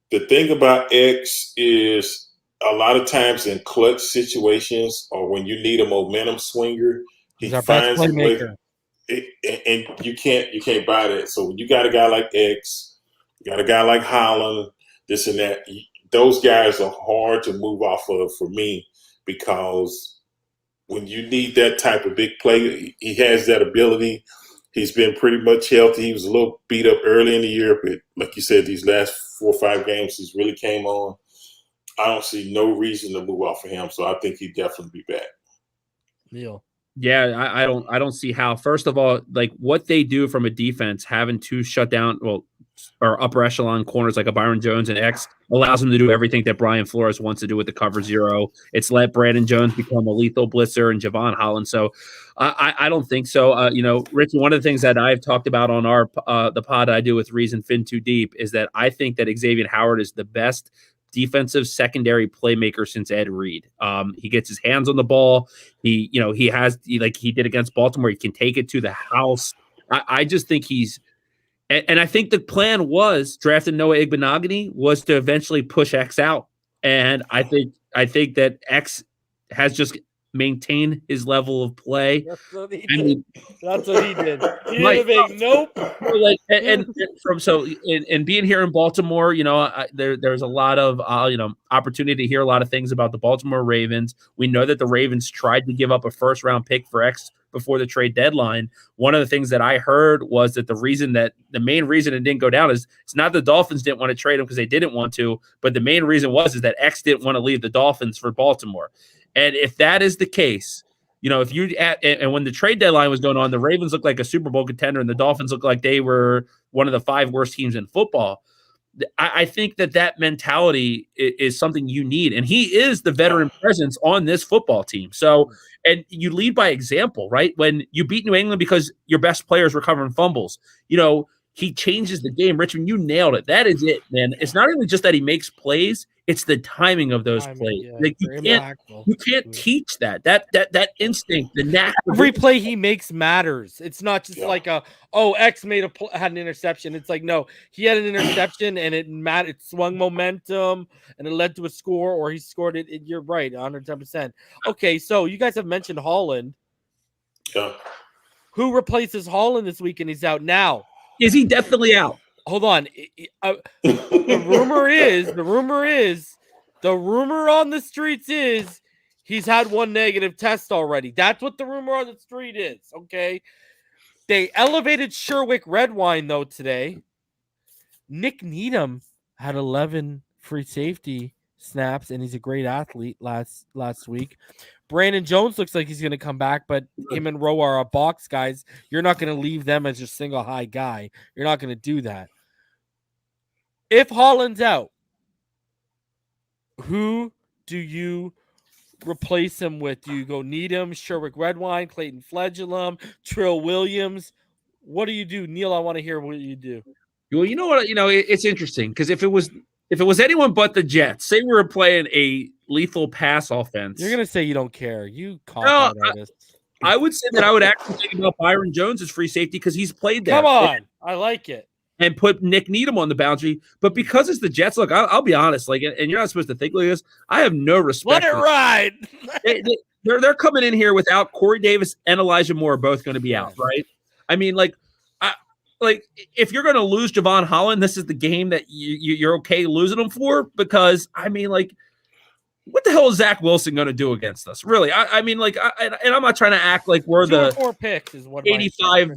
the thing about X is a lot of times in clutch situations or when you need a momentum swinger, he finds a way. And you can't buy that. So when you got a guy like X, you got a guy like Holland, this and that, those guys are hard to move off of for me. Because when you need that type of big play, he has that ability. He's been pretty much healthy. He was a little beat up early in the year, but like you said, these last 4 or 5 games, he's really came on. I don't see no reason to move off of him, so I think he'd definitely be back. Neal. Yeah, I don't see how. First of all, like what they do from a defense, having 2 shut down, or upper echelon corners like a Byron Jones and X allows them to do everything that Brian Flores wants to do with the cover 0. It's let Brandon Jones become a lethal blitzer and Javon Holland. So I don't think so. Rich, one of the things that I've talked about on our the pod I do with Reason Fin Too Deep is that I think that Xavien Howard is the best defensive secondary playmaker since Ed Reed. He gets his hands on the ball. He did against Baltimore. He can take it to the house. I just think he's. And I think the plan was drafting Noah Igbenogany was to eventually push X out. And I think that X has just maintained his level of play. That's what he did. That's what he did. He didn't make nope. And being here in Baltimore, there's a lot of opportunity to hear a lot of things about the Baltimore Ravens. We know that the Ravens tried to give up a 1st-round pick for X before the trade deadline. One of the things that I heard was that the main reason it didn't go down is it's not the Dolphins didn't want to trade him because they didn't want to, but the main reason is that X didn't want to leave the Dolphins for Baltimore. And if that is the case, and when the trade deadline was going on, the Ravens looked like a Super Bowl contender and the Dolphins looked like they were one of the 5 worst teams in football. I think that mentality is something you need. And he is the veteran presence on this football team. So, and you lead by example, right? When you beat New England because your best players were covering fumbles, he changes the game. Richmond, you nailed it. That is it, man. It's not even just that he makes plays, it's the timing of those plays. Yeah, like you can't teach that instinct, the knack. Every play he makes matters. It's not just like X had an interception. It's like, no, he had an interception and it swung momentum and it led to a score, or he scored it. You're right, 110%. Okay, so you guys have mentioned Holland. Yeah. Who replaces Holland this week and he's out now? Is he definitely out? Hold on. The rumor on the streets is he's had 1 negative test already. That's what the rumor on the street is, okay? They elevated Sherwick Redwine, though, today. Nick Needham had 11 free safety snaps, and he's a great athlete last week. Brandon Jones looks like he's going to come back, but him and Rowe are box guys. You're not going to leave them as your single high guy. You're not going to do that. If Holland's out, who do you replace him with? Do you go Needham, Sherwick Redwine, Clayton Fledulum, Trill Williams? What do you do? Neal, I want to hear what you do. Well, you know what? It's interesting because if it was anyone but the Jets, say we were playing a lethal pass offense. You're going to say you don't care. You call that artist. I would say that I would actually think about Byron Jones as free safety because he's played there. Come on. I like it. And put Nick Needham on the boundary. But because it's the Jets, look, I'll be honest, and you're not supposed to think like this, I have no respect. Let it ride. They're coming in here without Corey Davis and Elijah Moore both going to be out, right? I mean, if you're going to lose Javon Holland, this is the game that you're okay losing them for, because, what the hell is Zach Wilson going to do against us? Really? and I'm not trying to act like we're 2 or 4 picks is what 85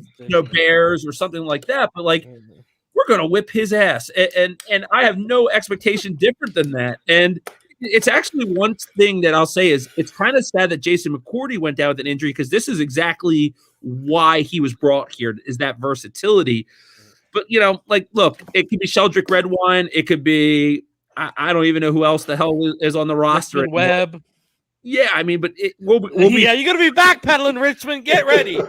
Bears or something like that, but we're going to whip his ass. And I have no expectation different than that. And it's actually one thing that I'll say is it's kind of sad that Jason McCourty went down with an injury, because this is exactly why he was brought here, is that versatility. But, look, it could be Sheldrick Redwine. It could be, I don't even know who else the hell is on the roster. Richmond Webb. Yeah, but we'll be. Yeah, you're going to be backpedaling, Richmond. Get ready.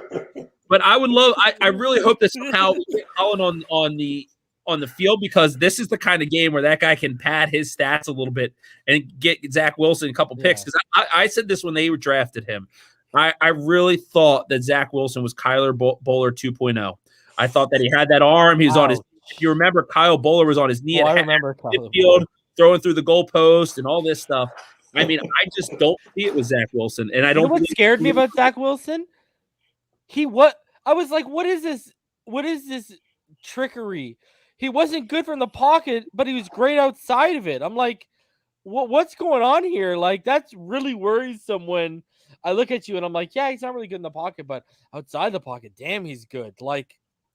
But I would love. I really hope that somehow we get Holland on the field, because this is the kind of game where that guy can pad his stats a little bit and get Zach Wilson a couple picks. Because I said this when they drafted him. I really thought that Zach Wilson was Kyler Bowler 2.0. I thought that he had that arm. He was on his. If you remember, Kyle Bowler was on his knee I at remember midfield, throwing through the goalpost and all this stuff. I just don't see it with Zach Wilson, and I don't. You know what scared me about Zach Wilson? I was like, what is this? What is this trickery? He wasn't good from the pocket, but he was great outside of it. I'm like, what's going on here? That's really worrisome when I look at you and I'm like, yeah, he's not really good in the pocket, but outside the pocket, damn, he's good.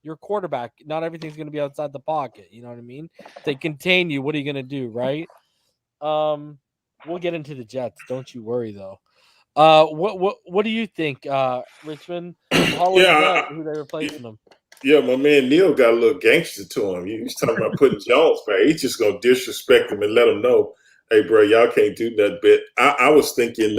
Your quarterback, not everything's going to be outside the pocket. You know what I mean? If they contain you, what are you going to do, right? We'll get into the Jets. Don't you worry, though. What do you think, Richmond? Who they replacing him? Yeah, my man Neal got a little gangster to him. He was talking about putting Jones back. He's just going to disrespect him and let him know, hey, bro, y'all can't do nothing. But I was thinking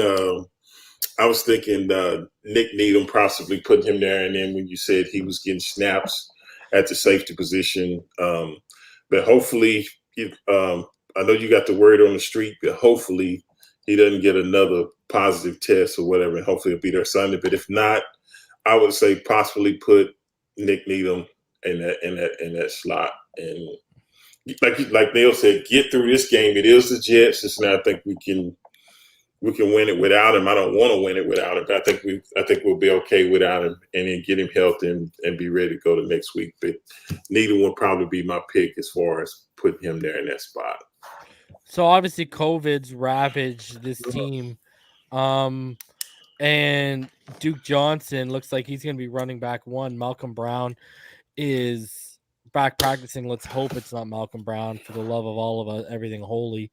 Nick Needham, possibly putting him there. And then when you said he was getting snaps at the safety position, but hopefully, I know you got the word on the street, but hopefully he doesn't get another positive test or whatever, and hopefully it'll be there Sunday. But if not, I would say possibly put Nick Needham in that slot. And like Neal said, get through this game. It is the Jets. It's not, I think we can win it without him. I don't want to win it without him, but I think we'll be okay without him, and then get him healthy and be ready to go to next week. But Needham would probably be my pick as far as putting him there in that spot. So obviously COVID's ravaged this team. And Duke Johnson looks like he's going to be running back one. Malcom Brown is back practicing. Let's hope it's not Malcom Brown, for the love of all of us, everything holy.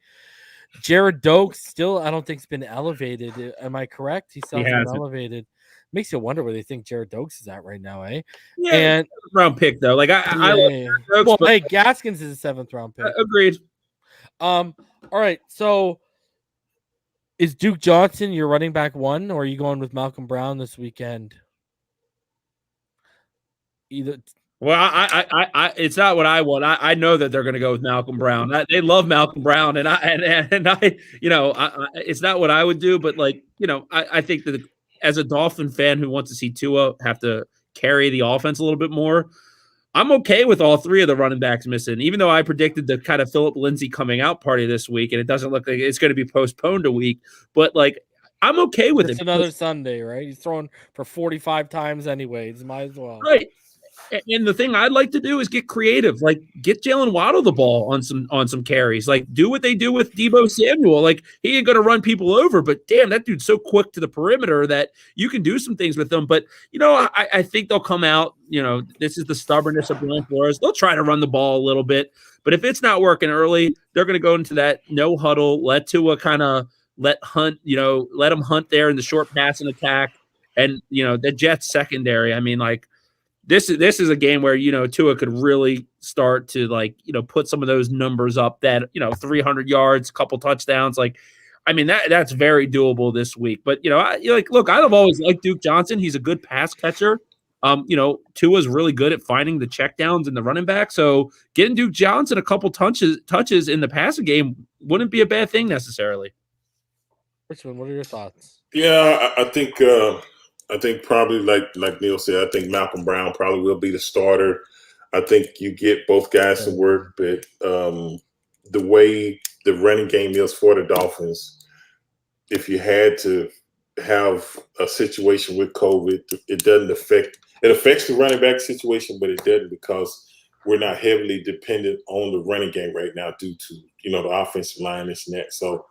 Jared Doak still, I don't think, has been elevated. Am I correct? He still hasn't been elevated. Makes you wonder where they think Jared Doakes is at right now, eh? Yeah, and round pick though. Like I love Jared Doakes, well, hey, Gaskins is a 7th round pick. Agreed. All right. So is Duke Johnson your running back one, or are you going with Malcom Brown this weekend? Either. Well, I it's not what I want. I know that they're going to go with Malcom Brown. They love Malcom Brown, and I, you know, it's not what I would do, but like, you know, I think that as a Dolphin fan who wants to see Tua have to carry the offense a little bit more, I'm okay with all three of the running backs missing, even though I predicted the kind of Philip Lindsay coming out party this week, and it doesn't look like it's going to be postponed a week. But like, I'm okay with it. It's another Sunday, right? He's throwing for 45 times anyways. Might as well. Right. And the thing I'd like to do is get creative, like get Jalen Waddle the ball on some carries, like do what they do with Deebo Samuel. Like he ain't going to run people over, but damn, that dude's so quick to the perimeter that you can do some things with them. But, you know, I think they'll come out, you know, this is the stubbornness of Brian Flores. They'll try to run the ball a little bit, but if it's not working early, they're going to go into that no huddle, let Tua kind of let him hunt there in the short pass and attack. And, you know, the Jets secondary, I mean, like, This is a game where, you know, Tua could really start to, like, you know, put some of those numbers up that, you know, 300 yards, couple touchdowns. Like, I mean, that's very doable this week. But, you know, look, I've always liked Duke Johnson. He's a good pass catcher. You know, Tua's really good at finding the checkdowns and the running back. So getting Duke Johnson a couple touches in the passing game wouldn't be a bad thing necessarily. Richmond, what are your thoughts? Yeah, I think probably like Neal said, I think Malcom Brown probably will be the starter. I think you get both guys to work, but the way the running game is for the Dolphins, if you had to have a situation with COVID, it affects the running back situation, but it doesn't, because we're not heavily dependent on the running game right now due to, you know, the offensive line, this and that. So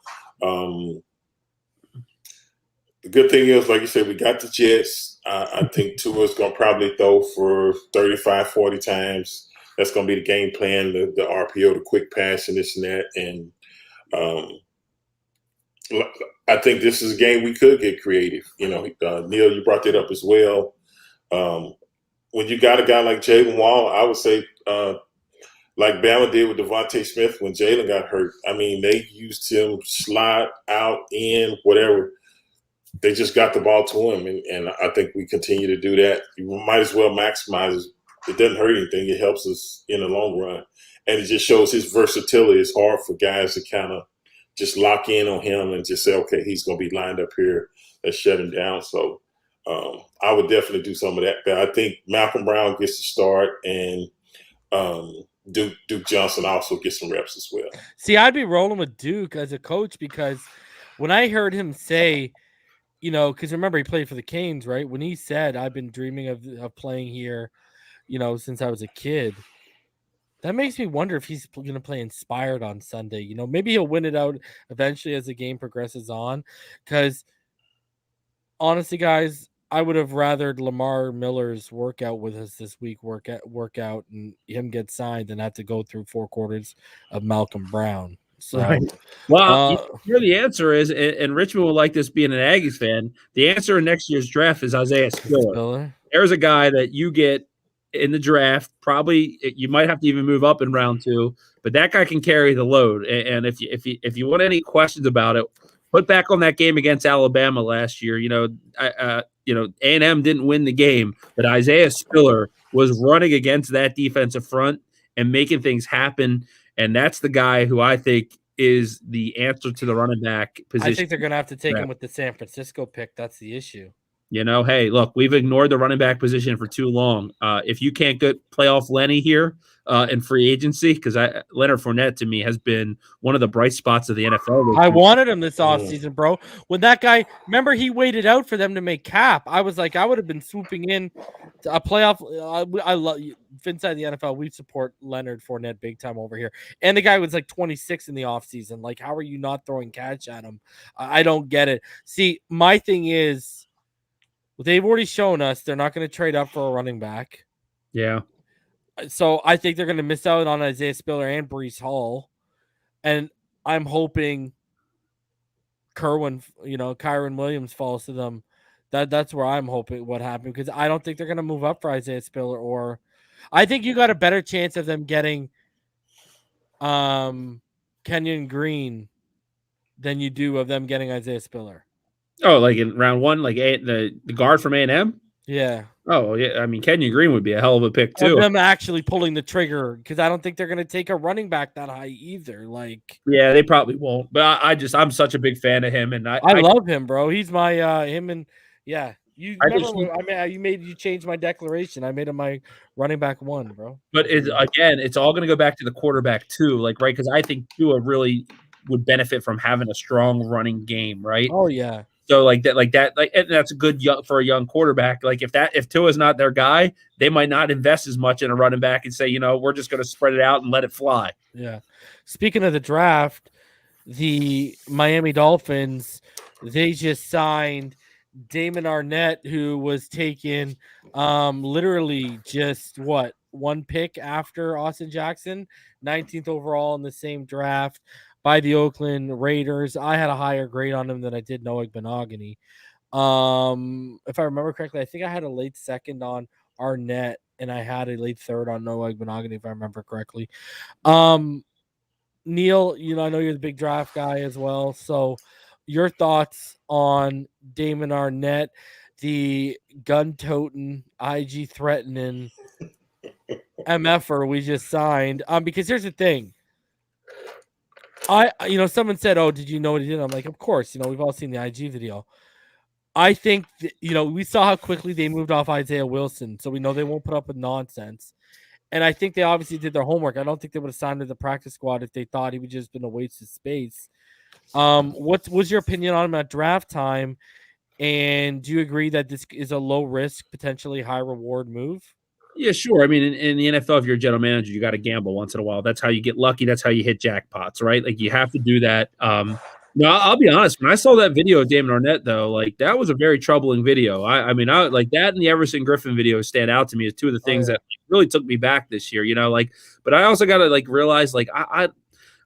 the good thing is, like you said, we got the Jets. I think Tua's going to probably throw for 35, 40 times. That's going to be the game plan, the RPO, the quick pass, and this and that. And I think this is a game we could get creative. You know, Neal, you brought that up as well. When you got a guy like Jalen Wall, I would say like Bama did with Devontae Smith when Jalen got hurt. I mean, they used him slide out, in, whatever. They just got the ball to him, and I think we continue to do that. You might as well maximize it. It doesn't hurt anything. It helps us in the long run. And it just shows his versatility. It's hard for guys to kind of just lock in on him and just say, okay, he's going to be lined up here. Let's shut him down. So I would definitely do some of that. But I think Malcom Brown gets to start, and Duke Johnson also gets some reps as well. See, I'd be rolling with Duke as a coach, because when I heard him say, you know, because remember, he played for the Canes, right? When he said, I've been dreaming of playing here, you know, since I was a kid, that makes me wonder if he's going to play inspired on Sunday. You know, maybe he'll win it out eventually as the game progresses on. Because honestly, guys, I would have rathered Lamar Miller's workout with us this week, workout, and him get signed than have to go through 4 quarters of Malcom Brown. So, right. Well, here the answer is, and Richmond will like this being an Aggies fan, the answer in next year's draft is Isaiah Spiller. There's a guy that you get in the draft. Probably you might have to even move up in round 2, but that guy can carry the load. And if you want any questions about it, put back on that game against Alabama last year. You know, A&M didn't win the game, but Isaiah Spiller was running against that defensive front and making things happen. And that's the guy who I think is the answer to the running back position. I think they're going to have to take him with the San Francisco pick. That's the issue. Hey, look, we've ignored the running back position for too long. If you can't get playoff Lenny here in free agency, because Leonard Fournette to me has been one of the bright spots of the NFL. I wanted him this offseason, bro. When that guy, remember, he waited out for them to make cap. I was like, I would have been swooping in to a playoff. I love inside the NFL. We support Leonard Fournette big time over here. And the guy was like 26 in the offseason. Like, how are you not throwing cash at him? I don't get it. See, my thing is, they've already shown us they're not going to trade up for a running back. Yeah. So I think they're going to miss out on Isaiah Spiller and Breece Hall. And I'm hoping Kyron Williams falls to them. That's where I'm hoping what happened, because I don't think they're going to move up for Isaiah Spiller, or I think you got a better chance of them getting Kenyon Green than you do of them getting Isaiah Spiller. Oh, like in round one, like the guard from A&M? Yeah. Oh, yeah. I mean, Kenyon Green would be a hell of a pick, too. Of them actually pulling the trigger, because I don't think they're going to take a running back that high either. Like, yeah, they probably won't. But I'm such a big fan of him, and I love him, bro. He's my him and yeah. You changed my declaration. I made him my running back 1, bro. But it's all going to go back to the quarterback too, like, right? Because I think Tua really would benefit from having a strong running game, right? Oh yeah. So and that's a good for a young quarterback. Like if Tua's not their guy, they might not invest as much in a running back and say, we're just going to spread it out and let it fly. Yeah. Speaking of the draft, the Miami Dolphins, they just signed Damon Arnette, who was taken literally just one pick after Austin Jackson, 19th overall in the same draft by the Oakland Raiders. I had a higher grade on him than I did Noah Benogany. If I remember correctly, I think I had a late second on Arnette, and I had a late third on Noah Benogany, if I remember correctly. Neal, I know you're the big draft guy as well. So your thoughts on Damon Arnette, the gun-toting, IG-threatening MFer we just signed? Because here's the thing. Someone said, "Oh, did you know what he did?" I'm like, "Of course." We've all seen the IG video. I think we saw how quickly they moved off Isaiah Wilson, so we know they won't put up with nonsense. And I think they obviously did their homework. I don't think they would have signed to the practice squad if they thought he would just been a waste of space. What was your opinion on him at draft time? And do you agree that this is a low risk, potentially high reward move? Yeah, sure. I mean, in the NFL, if you're a general manager, you got to gamble once in a while. That's how you get lucky. That's how you hit jackpots, right? Like, you have to do that. I'll be honest. When I saw that video of Damon Arnette, though, like, that was a very troubling video. I mean, like that and the Everson Griffin video stand out to me as two of the things that really took me back this year. But I also got to realize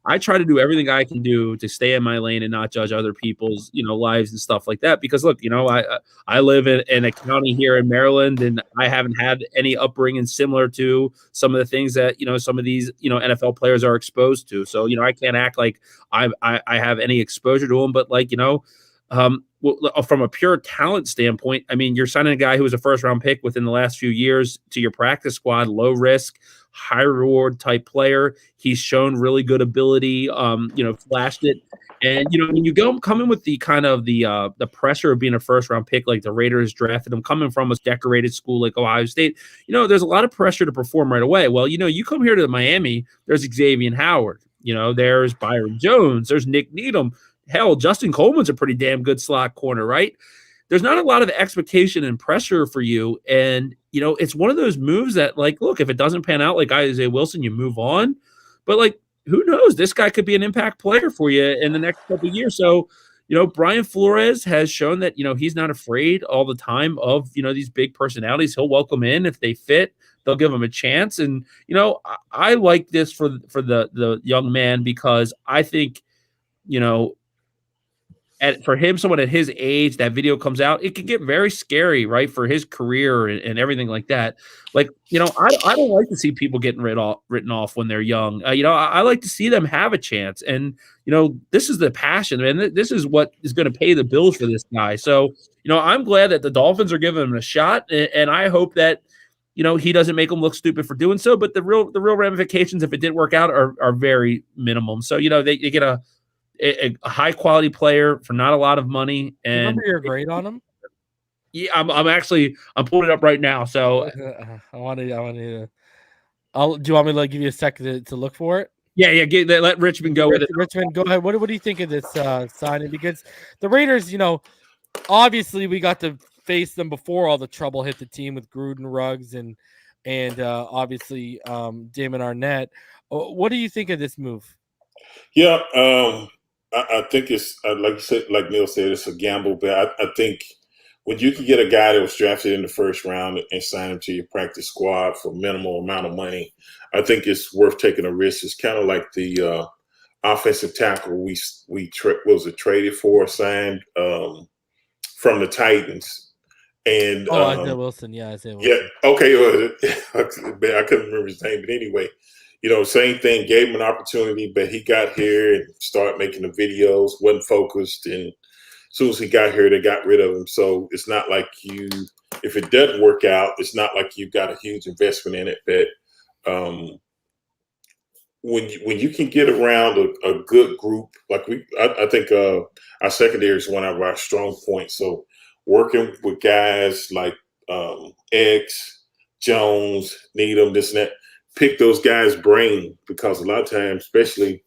I try to do everything I can do to stay in my lane and not judge other people's, lives and stuff like that. Because look, I live in a county here in Maryland, and I haven't had any upbringing similar to some of the things that, some of these, NFL players are exposed to. So, I can't act like I have any exposure to them, but from a pure talent standpoint, I mean, you're signing a guy who was a first-round pick within the last few years to your practice squad, low risk, high reward type player. He's shown really good ability, flashed it. And, when you come in with the kind of the pressure of being a first-round pick, like the Raiders drafted him, coming from a decorated school like Ohio State, there's a lot of pressure to perform right away. Well, you come here to Miami, there's Xavien Howard, there's Byron Jones, there's Nick Needham. Hell, Justin Coleman's a pretty damn good slot corner, right? There's not a lot of expectation and pressure for you. And, it's one of those moves that, look, if it doesn't pan out like Isaiah Wilson, you move on. But, who knows? This guy could be an impact player for you in the next couple of years. So, Brian Flores has shown that, he's not afraid all the time of, these big personalities. He'll welcome in if they fit. They'll give him a chance. And, I like this for the young man, because I think, for him, someone at his age, that video comes out, it can get very scary, right, for his career and everything like that. I don't like to see people getting written off when they're young. I like to see them have a chance. And, this is the passion, man. This is what is going to pay the bills for this guy. So, I'm glad that the Dolphins are giving him a shot. And I hope that, he doesn't make them look stupid for doing so. But the real ramifications, if it didn't work out, are very minimum. So, they get a high quality player for not a lot of money. And remember your grade on him? Yeah, I'm pulling it up right now. So I want to. Do you want me to like, give you a second to look for it? yeah, let Richmond go with it. Richmond, go ahead. What do you think of this signing? Because the Raiders, obviously we got to face them before all the trouble hit the team with Gruden, Ruggs, and obviously Damon Arnette. What do you think of this move? Yeah, I think it's like you said, like Neal said, it's a gamble. But I think when you can get a guy that was drafted in the first round and sign him to your practice squad for minimal amount of money, I think it's worth taking a risk. It's kind of like the offensive tackle was traded for, signed from the Titans. And Isaiah Wilson. Yeah, Isaiah yeah, Wilson. okay. I couldn't remember his name, but anyway, same thing. Gave him an opportunity, but he got here and started making the videos. Wasn't focused, and as soon as he got here, they got rid of him. So it's not like if it doesn't work out, it's not like you've got a huge investment in it. But when you can get around a good group, like I think our secondary is one of our strong points. So working with guys like X, Jones, Needham, this and that, pick those guys' brain, because a lot of times, especially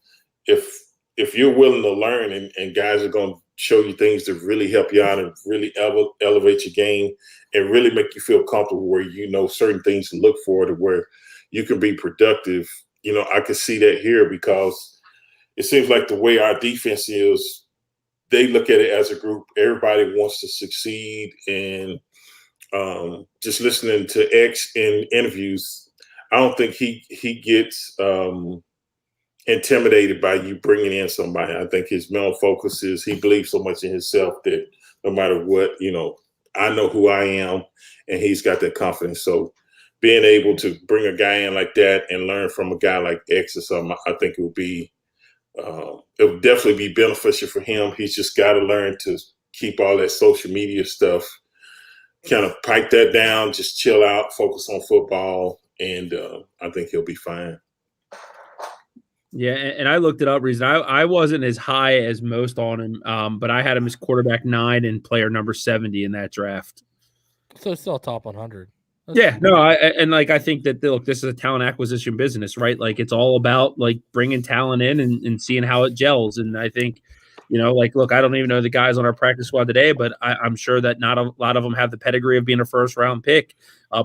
if you're willing to learn and guys are going to show you things to really help you out and really elevate your game and really make you feel comfortable, where certain things to look for to where you can be productive. I could see that here, because it seems like the way our defense is, they look at it as a group. Everybody wants to succeed. And just listening to X in interviews, I don't think he gets intimidated by you bringing in somebody. I think his mental focus is he believes so much in himself that no matter what, I know who I am, and he's got that confidence. So being able to bring a guy in like that and learn from a guy like X or something, I think it would definitely be beneficial for him. He's just got to learn to keep all that social media stuff, kind of pipe that down, just chill out, focus on football, and I think he'll be fine. Yeah, and I looked it up. Reason I wasn't as high as most on him, but I had him as quarterback 9 and player number 70 in that draft. So it's still top 100. Yeah, no, I think that this is a talent acquisition business, right? Like, it's all about like bringing talent in and seeing how it gels. And I think, look, I don't even know the guys on our practice squad today, but I'm sure that not a lot of them have the pedigree of being a first round pick,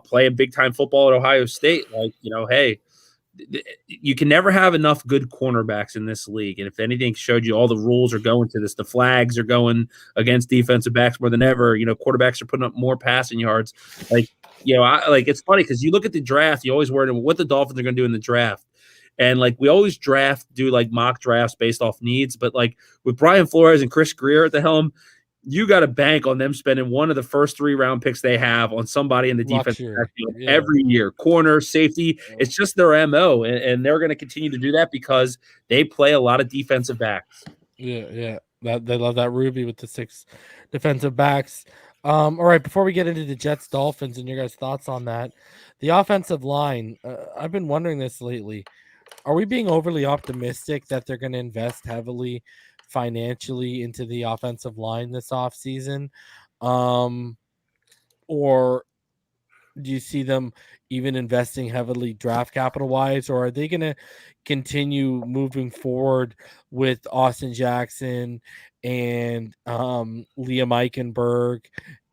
playing big time football at Ohio State. Like, hey, you can never have enough good cornerbacks in this league. And if anything showed you all the rules are going to this, the flags are going against defensive backs more than ever. Quarterbacks are putting up more passing yards. Like, it's funny because you look at the draft, you always worry about what the Dolphins are going to do in the draft. And like, we always do like mock drafts based off needs. But like with Brian Flores and Chris Greer at the helm, you got to bank on them spending one of the first 3 round picks they have on somebody in the defensive backfield every year. Corner, safety, it's just their MO. And they're going to continue to do that because they play a lot of defensive backs. Yeah. They love that Ruby with the 6 defensive backs. All right, before we get into the Jets Dolphins and your guys' thoughts on that, the offensive line, I've been wondering this lately. Are we being overly optimistic that they're going to invest heavily financially into the offensive line this offseason? Or do you see them even investing heavily draft capital wise, or are they going to continue moving forward with Austin Jackson and Liam Eichenberg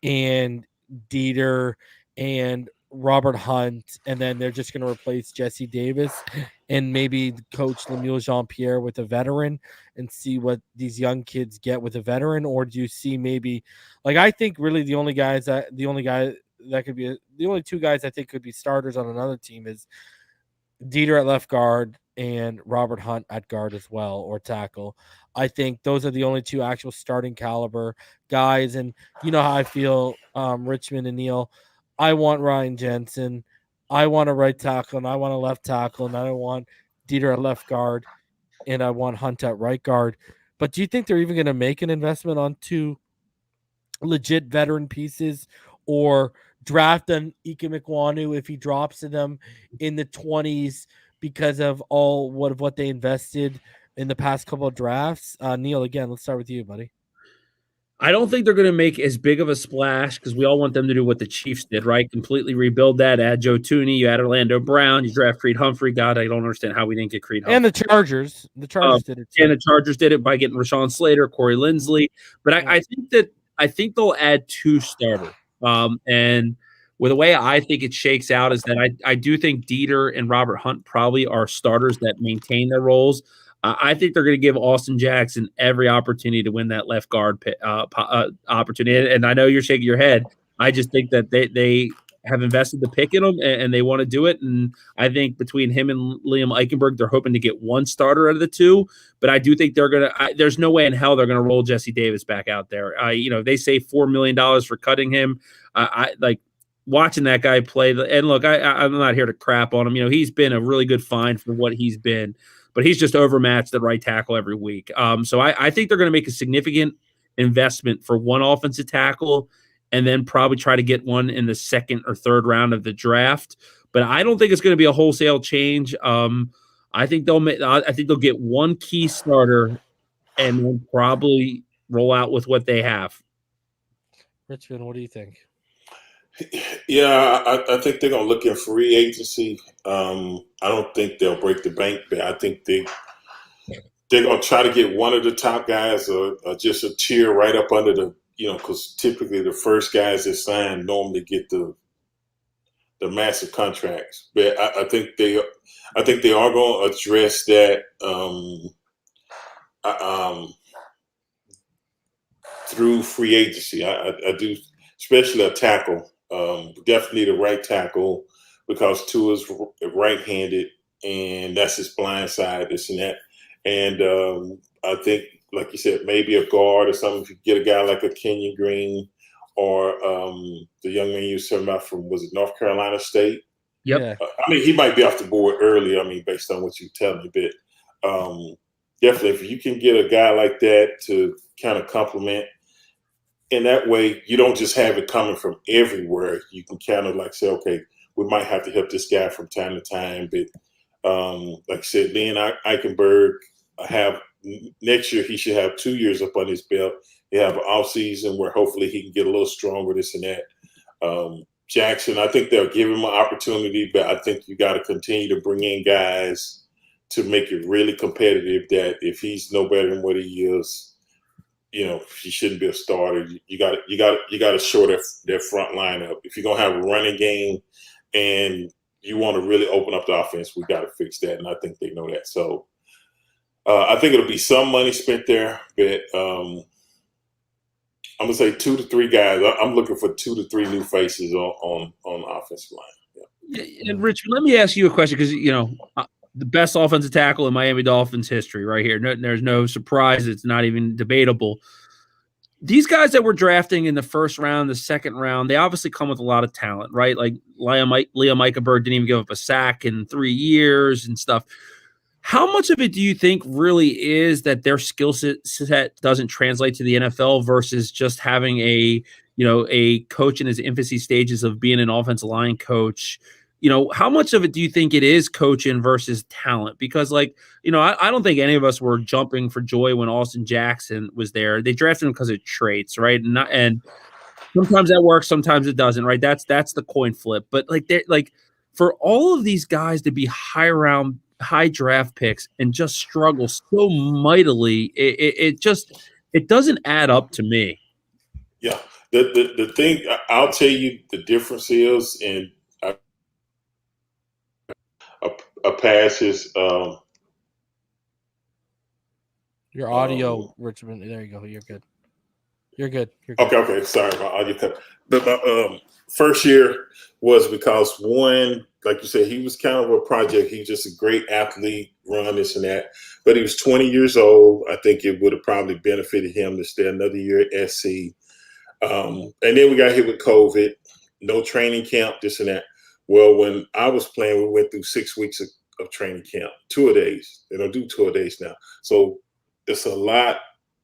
and Dieter and Robert Hunt, and then they're just going to replace Jesse Davis and maybe coach Lemuel Jean-Pierre with a veteran and see what these young kids get with a veteran? Or do you see maybe, like, I think really the only 2 guys I think could be starters on another team is Dieter at left guard and Robert Hunt at guard as well, or tackle. I think those are the only 2 actual starting caliber guys. And you know how I feel, Richmond and Neal. I want Ryan Jensen. I want a right tackle, and I want a left tackle, and I want Dieter at left guard, and I want Hunt at right guard. But do you think they're even going to make an investment on 2 legit veteran pieces, or draft an Ike Mikwanu if he drops to them in the 20s because of what they invested in the past couple of drafts? Neal, again, let's start with you, buddy. I don't think they're going to make as big of a splash because we all want them to do what the Chiefs did, right? Completely rebuild that, add Joe Tooney, you add Orlando Brown, you draft Creed Humphrey. God, I don't understand how we didn't get Creed Humphrey. And the Chargers. The Chargers did it too. And the Chargers did it by getting Rashawn Slater, Corey Linsley. But I think they'll add 2 starters. And with the way I think it shakes out is that I do think Dieter and Robert Hunt probably are starters that maintain their roles. I think they're going to give Austin Jackson every opportunity to win that left guard opportunity. And I know you're shaking your head. I just think that they have invested the pick in him and they want to do it. And I think between him and Liam Eichenberg, they're hoping to get 1 starter out of the 2. But I do think they're going to – there's no way in hell they're going to roll Jesse Davis back out there. They say $4 million for cutting him. I like watching that guy play. And look, I'm not here to crap on him. He's been a really good find for what he's been. But he's just overmatched at right tackle every week. So I think they're going to make a significant investment for 1 offensive tackle and then probably try to get one in the 2nd or 3rd round of the draft. But I don't think it's going to be a wholesale change. I think they'll get 1 key starter and then probably roll out with what they have. Richmond, what do you think? Yeah, I think they're going to look in free agency. I don't think they'll break the bank, but I think they're going to try to get one of the top guys or just a tier right up under the, because typically the first guys that sign normally get the massive contracts. But I think they are going to address that through free agency. I do, especially a tackle. Definitely the right tackle because Tua's right-handed and that's his blind side, this and that. And I think, like you said, maybe a guard or something. If you get a guy like a Kenyon Green or the young man you were talking about from, was it North Carolina State? Yep. He might be off the board early, based on what you tell me. But definitely, if you can get a guy like that to kind of complement, in that way, you don't just have it coming from everywhere. You can kind of like say, okay, we might have to help this guy from time to time. But like I said, Liam Eichenberg next year, he should have 2 years up on his belt. He have an offseason where hopefully he can get a little stronger, this and that. Jackson, I think they'll give him an opportunity, but I think you got to continue to bring in guys to make it really competitive that if he's no better than what he is, he shouldn't be a starter. You got to shore their front lineup. If you're gonna have a running game and you want to really open up the offense, we got to fix that, and I think they know that. So I think it'll be some money spent there, but I'm gonna say 2 to 3 guys. I'm looking for 2 to 3 new faces on the offensive line. Yeah. And Rich, let me ask you a question because the best offensive tackle in Miami Dolphins history right here. There's no surprise. It's not even debatable. These guys that we're drafting in the 1st round, the 2nd round, they obviously come with a lot of talent, right? Like Liam Eichenberg didn't even give up a sack in 3 years and stuff. How much of it do you think really is that their skill set doesn't translate to the NFL versus just having a coach in his infancy stages of being an offensive line coach? How much of it do you think it is coaching versus talent? Because, I don't think any of us were jumping for joy when Austin Jackson was there. They drafted him because of traits, right? And sometimes that works, sometimes it doesn't, right? That's the coin flip. But for all of these guys to be high draft picks and just struggle so mightily, it doesn't add up to me. Yeah, the thing I'll tell you the difference is in. A pass is your audio, Richmond. There you go. You're good. You're good. Okay. Sorry, my audio cut. But my first year was because one, like you said, he was kind of a project. He was just a great athlete, run this and that. But he was 20 years old. I think it would have probably benefited him to stay another year at SC. And then we got hit with COVID, no training camp, this and that. Well, when I was playing, we went through 6 weeks of training camp, 2-a-days. They don't do 2-a-days now. So it's a lot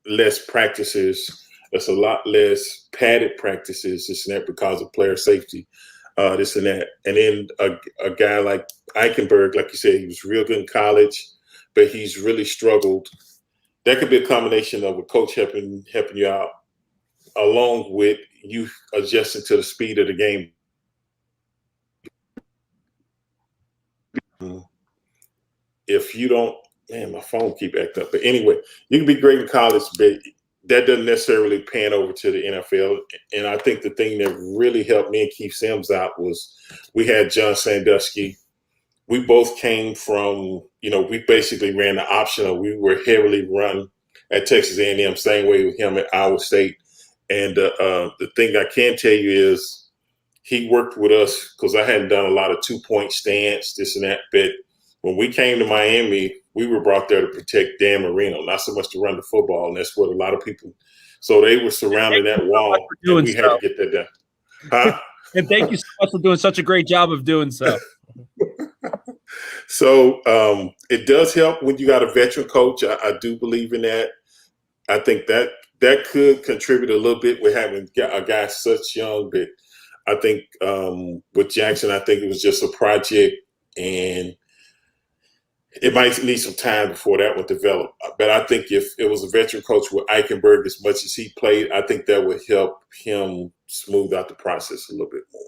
less practices. It's a lot less padded practices, this and that, because of player safety, this and that. And then a guy like Eichenberg, like you said, he was real good in college, but he's really struggled. That could be a combination of a coach helping you out along with you adjusting to the speed of the game. If you don't, man, my phone keep acting up. But anyway, you can be great in college, but that doesn't necessarily pan over to the NFL. And I think the thing that really helped me and Keith Sims out was we had John Sandusky. We both came from, we basically ran the optional. We were heavily run at Texas A&M, same way with him at Iowa State. And the thing I can tell you is he worked with us because I hadn't done a lot of 2-point stance, this and that. But when we came to Miami, we were brought there to protect Dan Marino, not so much to run the football. And that's what a lot of people – so they were surrounding that wall, and we had to get that done. Huh? And thank you so much for doing such a great job of doing so. So it does help when you got a veteran coach. I do believe in that. I think that could contribute a little bit with having a guy such young. But I think with Jackson, I think it was just a project, and it might need some time before that would develop. But I think if it was a veteran coach with Eichenberg, as much as he played, I think that would help him smooth out the process a little bit more.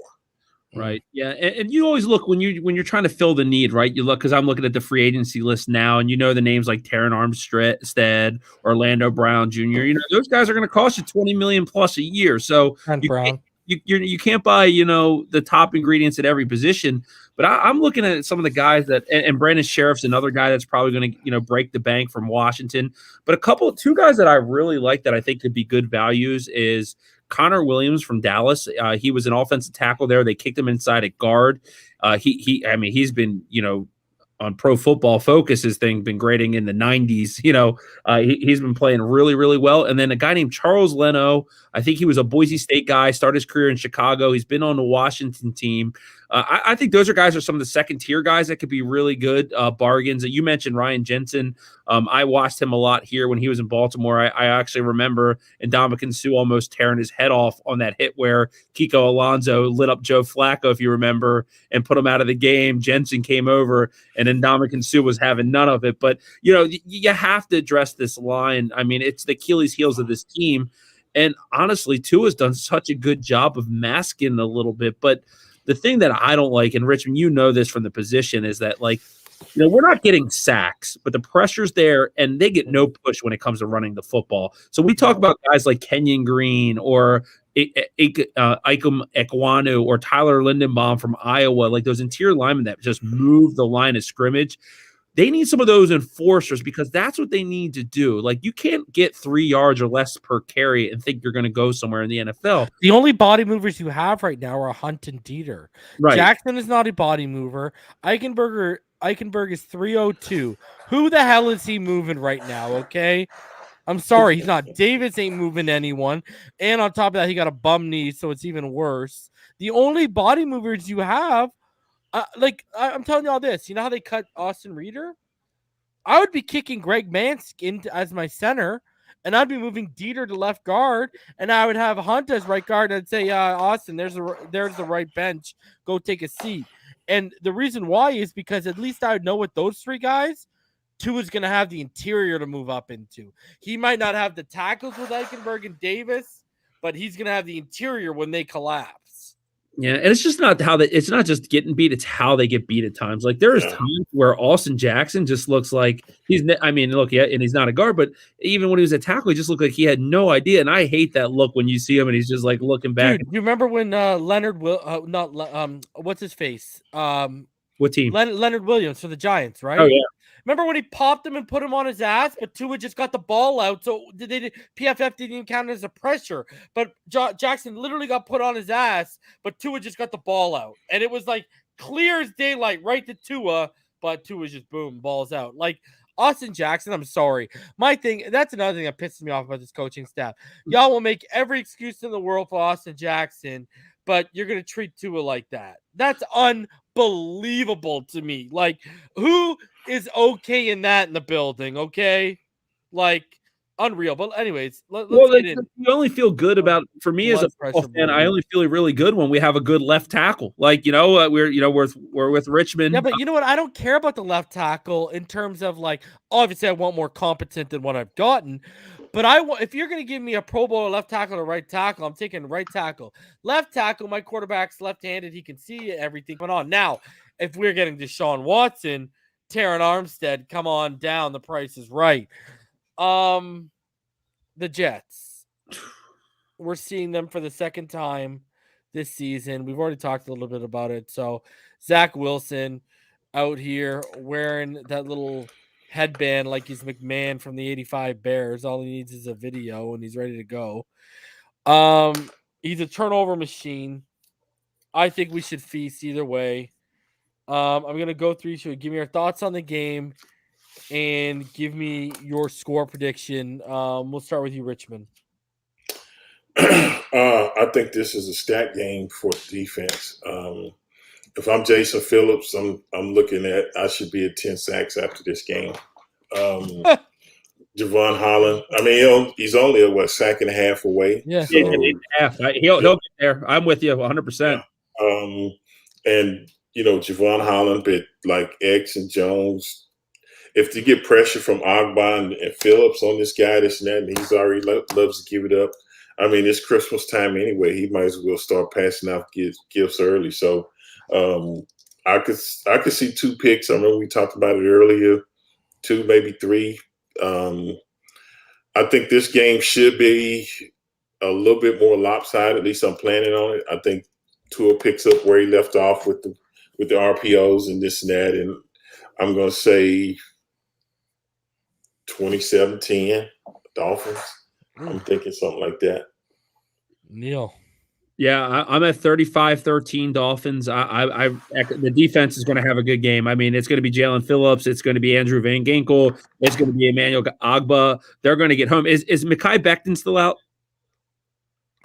Right. Yeah. And you always look when you're trying to fill the need, right? You look, because I'm looking at the free agency list now, and the names like Taron Armstead, Orlando Brown Jr. Those guys are going to cost you $20 million plus a year. So you can't buy the top ingredients at every position. But I'm looking at some of the guys that, and Brandon Sheriff's another guy that's probably going to break the bank from Washington. But two guys that I really like that I think could be good values is Connor Williams from Dallas. He was an offensive tackle there. They kicked him inside at guard. He's been, on Pro Football Focus, his thing been grading in the 90s. He's been playing really, really well. And then a guy named Charles Leno. I think he was a Boise State guy, started his career in Chicago. He's been on the Washington team. I think those are some of the second-tier guys that could be really good bargains. You mentioned Ryan Jensen. I watched him a lot here when he was in Baltimore. I actually remember Ndamukong Suh almost tearing his head off on that hit where Kiko Alonso lit up Joe Flacco, if you remember, and put him out of the game. Jensen came over, and Ndamukong Suh was having none of it. But, you have to address this line. I mean, it's the Achilles heels of this team. And honestly, Tua's done such a good job of masking a little bit. But the thing that I don't like, and Richmond, this from the position, is that, we're not getting sacks, but the pressure's there, and they get no push when it comes to running the football. So we talk about guys like Kenyon Green or Ikem Ekwonu or Tyler Lindenbaum from Iowa, like those interior linemen that just move the line of scrimmage. They need some of those enforcers because that's what they need to do. Like, you can't get 3 yards or less per carry and think you're going to go somewhere in the NFL. The only body movers you have right now are Hunt and Dieter. Right. Jackson is not a body mover. Eichenberg is 302. Who the hell is he moving right now? Okay. I'm sorry. He's not. Davis ain't moving anyone. And on top of that, he got a bum knee, so it's even worse. The only body movers you have, I'm telling you all this. You know how they cut Austin Reeder? I would be kicking Greg Mansk as my center, and I'd be moving Dieter to left guard, and I would have Hunt as right guard, and I'd say, Austin, there's the right bench. Go take a seat. And the reason why is because at least I would know with those three guys, Tua's going to have the interior to move up into. He might not have the tackles with Eichenberg and Davis, but he's going to have the interior when they collapse. Yeah, and it's just not it's not just getting beat, it's how they get beat at times. Like, there is times where Austin Jackson just looks like and he's not a guard, but even when he was a tackle, he just looked like he had no idea. And I hate that look when you see him and he's just like looking back. Dude, you remember when what's his face? What team? Leonard Williams for the Giants, right? Oh, yeah. Remember when he popped him and put him on his ass, but Tua just got the ball out, so PFF didn't even count it as a pressure. But Jackson literally got put on his ass, but Tua just got the ball out, and it was like clear as daylight, right to Tua, but Tua just boom, balls out. Like Austin Jackson, I'm sorry. That's another thing that pisses me off about this coaching staff. Y'all will make every excuse in the world for Austin Jackson, but you're gonna treat Tua like that. That's unbelievable to me. Like, who is okay in that in the building? Okay, like unreal. But anyways, let's get in. You only feel good about, for me as a football fan, I only feel really good when we have a good left tackle. Like, we're with Richmond. Yeah, but you know what? I don't care about the left tackle in terms of, like, obviously I want more competent than what I've gotten. But if you're going to give me a Pro Bowl left tackle or right tackle, I'm taking right tackle. Left tackle, my quarterback's left-handed. He can see everything going on. Now, if we're getting Deshaun Watson, Terron Armstead, come on down. The price is right. The Jets. We're seeing them for the second time this season. We've already talked a little bit about it. So, Zach Wilson out here wearing that little headband like he's McMahon from the 85 Bears. All he needs is a video and he's ready to go. He's a turnover machine. I think we should feast either way. I'm going to go through to give me your thoughts on the game and give me your score prediction. We'll start with you, Richmond. I think this is a stat game for defense. If I'm Jason Phillips, I'm looking at I should be at 10 sacks after this game. Javon Holland, I mean, he's only a sack and a half away. Yeah, so, he'll get there. I'm with you 100%. And Javon Holland, but like X and Jones, if you get pressure from Ogba and Phillips on this guy, this and that, and he's already loves to give it up. I mean, it's Christmas time anyway. He might as well start passing out gifts early. So I could see 2 picks. I remember we talked about it earlier, 2, maybe 3. I think this game should be a little bit more lopsided. At least I'm planning on it. I think Tua picks up where he left off with the RPOs and this and that, and I'm going to say 27-10 Dolphins. I'm thinking something like that. Neal. Yeah, I'm at 35-13 Dolphins. The defense is going to have a good game. I mean, it's going to be Jalen Phillips. It's going to be Andrew Van Ginkel. It's going to be Emmanuel Ogba. They're going to get home. Is Mekhi Becton still out?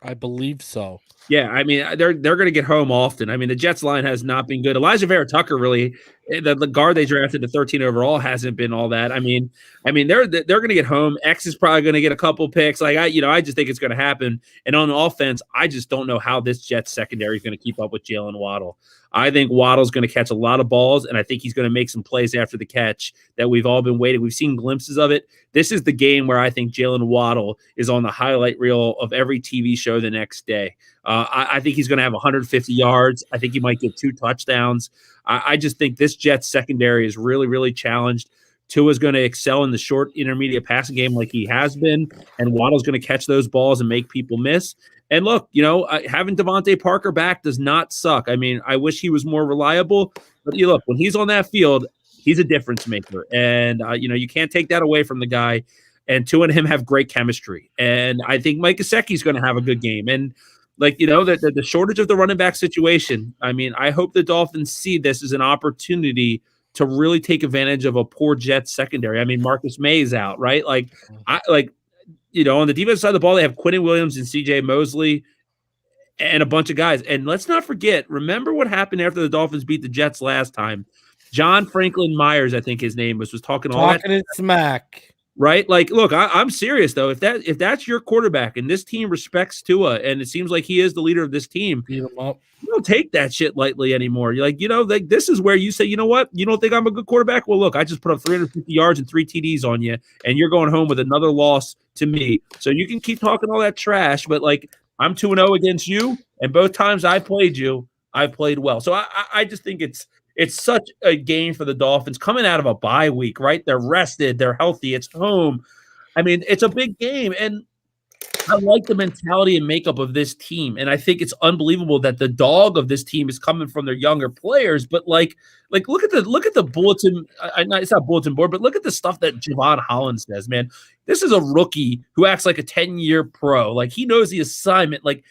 I believe so. Yeah, I mean, they're going to get home often. I mean, the Jets line has not been good. Elijah Vera Tucker, really, the guard they drafted to 13 overall, hasn't been all that. I mean, they're going to get home. X is probably going to get a couple picks. Like I just think it's going to happen. And on offense, I just don't know how this Jets secondary is going to keep up with Jalen Waddle. I think Waddle's going to catch a lot of balls, and I think he's going to make some plays after the catch that we've all been waiting. We've seen glimpses of it. This is the game where I think Jalen Waddle is on the highlight reel of every TV show the next day. I think he's going to have 150 yards. I think he might get 2 touchdowns. I just think this Jets secondary is really, really challenged. Tua's going to excel in the short, intermediate passing game like he has been, and Waddle's going to catch those balls and make people miss. And look, having Devontae Parker back does not suck. I mean, I wish he was more reliable, but look, when he's on that field, he's a difference maker. And, you can't take that away from the guy. And Tua and him have great chemistry. And I think Mike Gesicki's going to have a good game. And, the shortage of the running back situation, I mean, I hope the Dolphins see this as an opportunity to really take advantage of a poor Jets secondary. I mean, Marcus May is out, right? On the defensive side of the ball, they have Quentin Williams and C.J. Mosley and a bunch of guys. And let's not forget, remember what happened after the Dolphins beat the Jets last time? John Franklin Myers, I think his name was talking all that smack. Right? Like, look, I'm serious though. If that's your quarterback and this team respects Tua, and it seems like he is the leader of this team, beat him up. You don't take that shit lightly anymore. You're like, this is where you say, you know what? You don't think I'm a good quarterback? Well, look, I just put up 350 yards and 3 TDs on you, and you're going home with another loss to me. So you can keep talking all that trash, but I'm 2-0 against you, and both times I played you, I played well. So I just think it's such a game for the Dolphins coming out of a bye week, right? They're rested, they're healthy, it's home. I mean, it's a big game, and I like the mentality and makeup of this team, and I think it's unbelievable that the dog of this team is coming from their younger players. But look at the bulletin. It's not bulletin board, but look at the stuff that Javon Holland says. Man, this is a rookie who acts like a 10-year pro. Like, he knows the assignment. Like,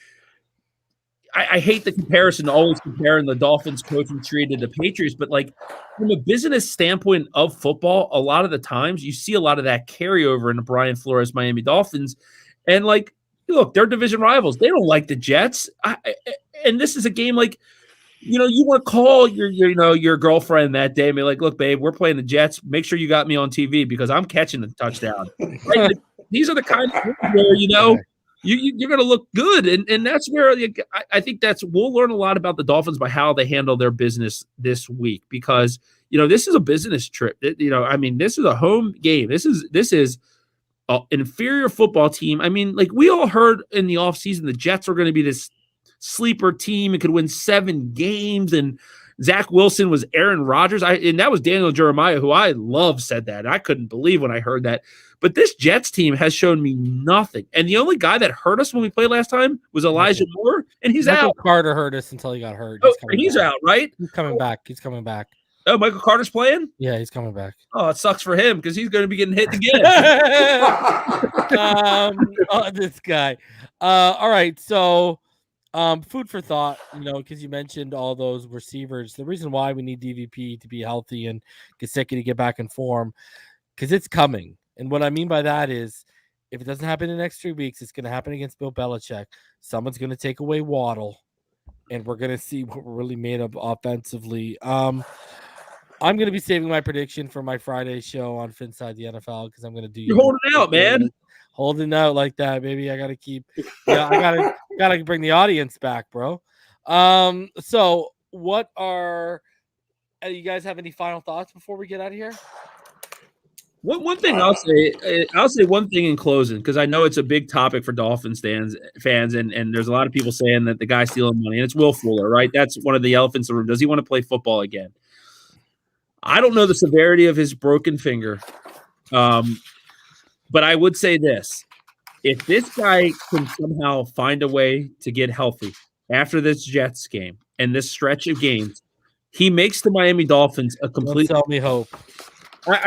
I hate the comparison, always comparing the Dolphins coaching tree to the Patriots, but from a business standpoint of football, a lot of the times you see a lot of that carryover in the Brian Flores Miami Dolphins. And look, they're division rivals. They don't like the Jets. And this is a game you want to call your girlfriend that day and be like, look, babe, we're playing the Jets. Make sure you got me on TV because I'm catching the touchdown. Right? These are the kind of things where, you're going to look good. And that's where I think we'll learn a lot about the Dolphins by how they handle their business this week, because, this is a business trip. This is a home game. This is an inferior football team. I mean, like we all heard in the offseason, the Jets were going to be this sleeper team. It could win 7 games, and Zach Wilson was Aaron Rodgers. And that was Daniel Jeremiah, who I love, said that. I couldn't believe when I heard that. But this Jets team has shown me nothing. And the only guy that hurt us when we played last time was Elijah Moore, and he's Michael out. Carter hurt us until he got hurt. He's out, right? He's coming back. He's coming back. Oh, Michael Carter's playing? Yeah, he's coming back. Oh, it sucks for him because he's going to be getting hit again. This guy. All right, so food for thought, because you mentioned all those receivers. The reason why we need DVP to be healthy and Gesicki to get back in form, because it's coming. And what I mean by that is, if it doesn't happen in the next 3 weeks, it's going to happen against Bill Belichick. Someone's going to take away Waddle, and we're going to see what we're really made of offensively. I'm going to be saving my prediction for my Friday show on Finside the NFL because I'm going to do. You're holding out, man. Holding out like that, baby. I got to keep. Yeah, I gotta bring the audience back, bro. So what are you guys have any final thoughts before we get out of here? One thing I'll say one thing in closing, because I know it's a big topic for Dolphins fans, and there's a lot of people saying that the guy's stealing money, and it's Will Fuller, right? That's one of the elephants in the room. Does he want to play football again? I don't know the severity of his broken finger, but I would say this. If this guy can somehow find a way to get healthy after this Jets game and this stretch of games, he makes the Miami Dolphins a complete – Don't sell me hope.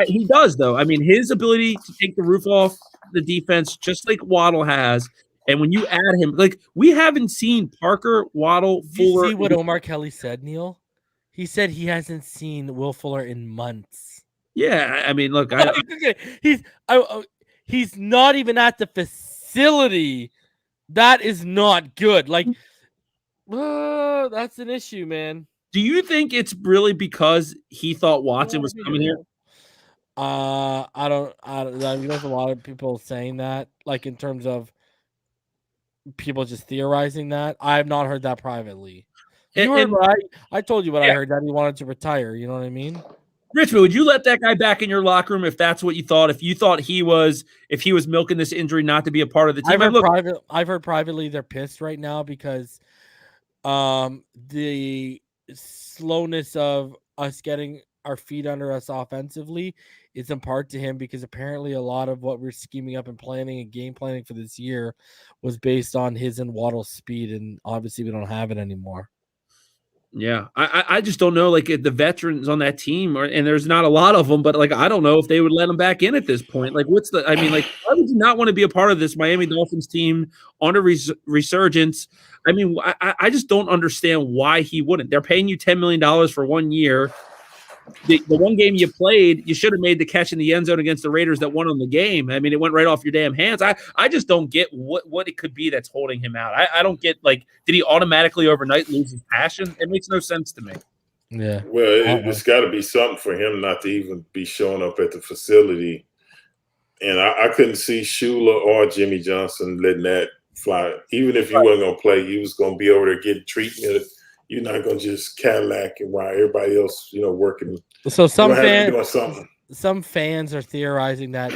He does, though. I mean, his ability to take the roof off the defense, just like Waddle has, and when you add him, like we haven't seen Parker, Waddle, Fuller. You see what Omar Kelly said, Neal? He said he hasn't seen Will Fuller in months. Yeah, I mean, look, he's not even at the facility. That is not good. Like, that's an issue, man. Do you think it's really because he thought Watson was coming here? I mean, there's a lot of people saying that, like in terms of people just theorizing that. I have not heard that privately. I told you what I heard, that he wanted to retire. You know what I mean? Richmond, would you let that guy back in your locker room if that's what you thought? If you thought he was milking this injury not to be a part of the team? I've heard privately they're pissed right now because the slowness of us getting our feet under us offensively is in part to him, because apparently a lot of what we're scheming up and planning and game planning for this year was based on his and Waddle's speed, and obviously we don't have it anymore. Yeah, I just don't know, like the veterans on that team, and there's not a lot of them, but like I don't know if they would let him back in at this point. Like, why would you not want to be a part of this Miami Dolphins team on a resurgence? I mean, I just don't understand why he wouldn't. They're paying you $10 million for 1 year. The one game you played, you should have made the catch in the end zone against the Raiders that won on the game. I mean, it went right off your damn hands. I just don't get what it could be that's holding him out. I don't get, like, did he automatically overnight lose his passion? It makes no sense to me. Yeah. Well, it's got to be something for him not to even be showing up at the facility. And I couldn't see Shula or Jimmy Johnson letting that fly. Even if he wasn't going to play, he was going to be over there getting treatment. You're not going to just Cadillac and while everybody else, working. So some fans are theorizing that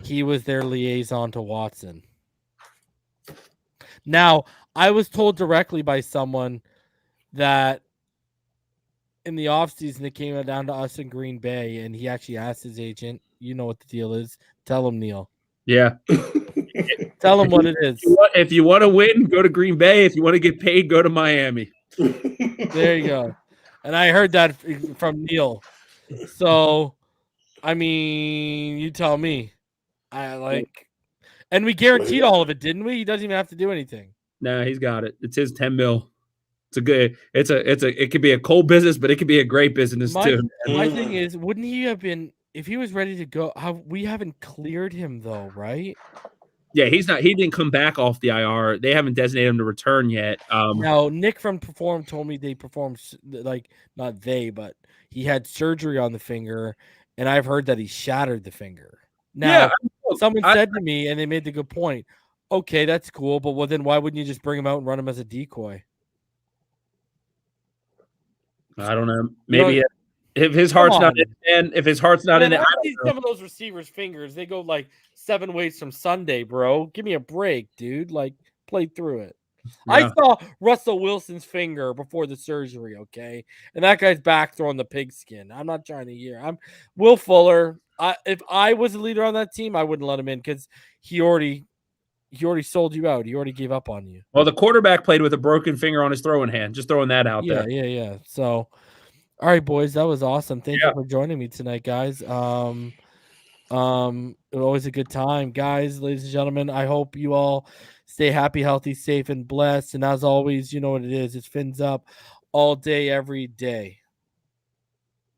he was their liaison to Watson. Now, I was told directly by someone that in the offseason it came down to us in Green Bay, and he actually asked his agent, you know what the deal is. Tell him, Neal. Yeah. Tell him what it is. If you want to win, go to Green Bay. If you want to get paid, go to Miami. There you go. And I heard that from Neal. So, I mean, you tell me. And we guaranteed all of it, didn't we? He doesn't even have to do anything. Nah, he's got it. It's his $10 million. It could be a cold business, but it could be a great business too. My thing is, wouldn't he have been, if he was ready to go? We haven't cleared him though, right? Yeah, he didn't come back off the IR. They haven't designated him to return yet. Now, Nick from Perform told me they performed, like, not they, but he had surgery on the finger, and I've heard that he shattered the finger. Now, someone said to me, and they made the good point, okay, that's cool, but then why wouldn't you just bring him out and run him as a decoy? I don't know. Maybe If his Come heart's not on. in it, man, if his heart's not in Man, it, I I see don't know. some of those receivers' fingers. They go like 7 ways from Sunday, bro. Give me a break, dude. Like, play through it. I Yeah. saw Russell Wilson's finger before the surgery, okay? And that guy's back throwing the pigskin. I'm not trying to hear. I'm Will Fuller. If I was a leader on that team, I wouldn't let him in because he already sold you out. He already gave up on you. Well, the quarterback played with a broken finger on his throwing hand. Just throwing that out there. Yeah. So, all right, boys, that was awesome. Thank Yeah. you for joining me tonight, guys. It was always a good time, guys, ladies and gentlemen. I hope you all stay happy, healthy, safe, and blessed. And as always, you know what it is. It's Fins Up all day, every day.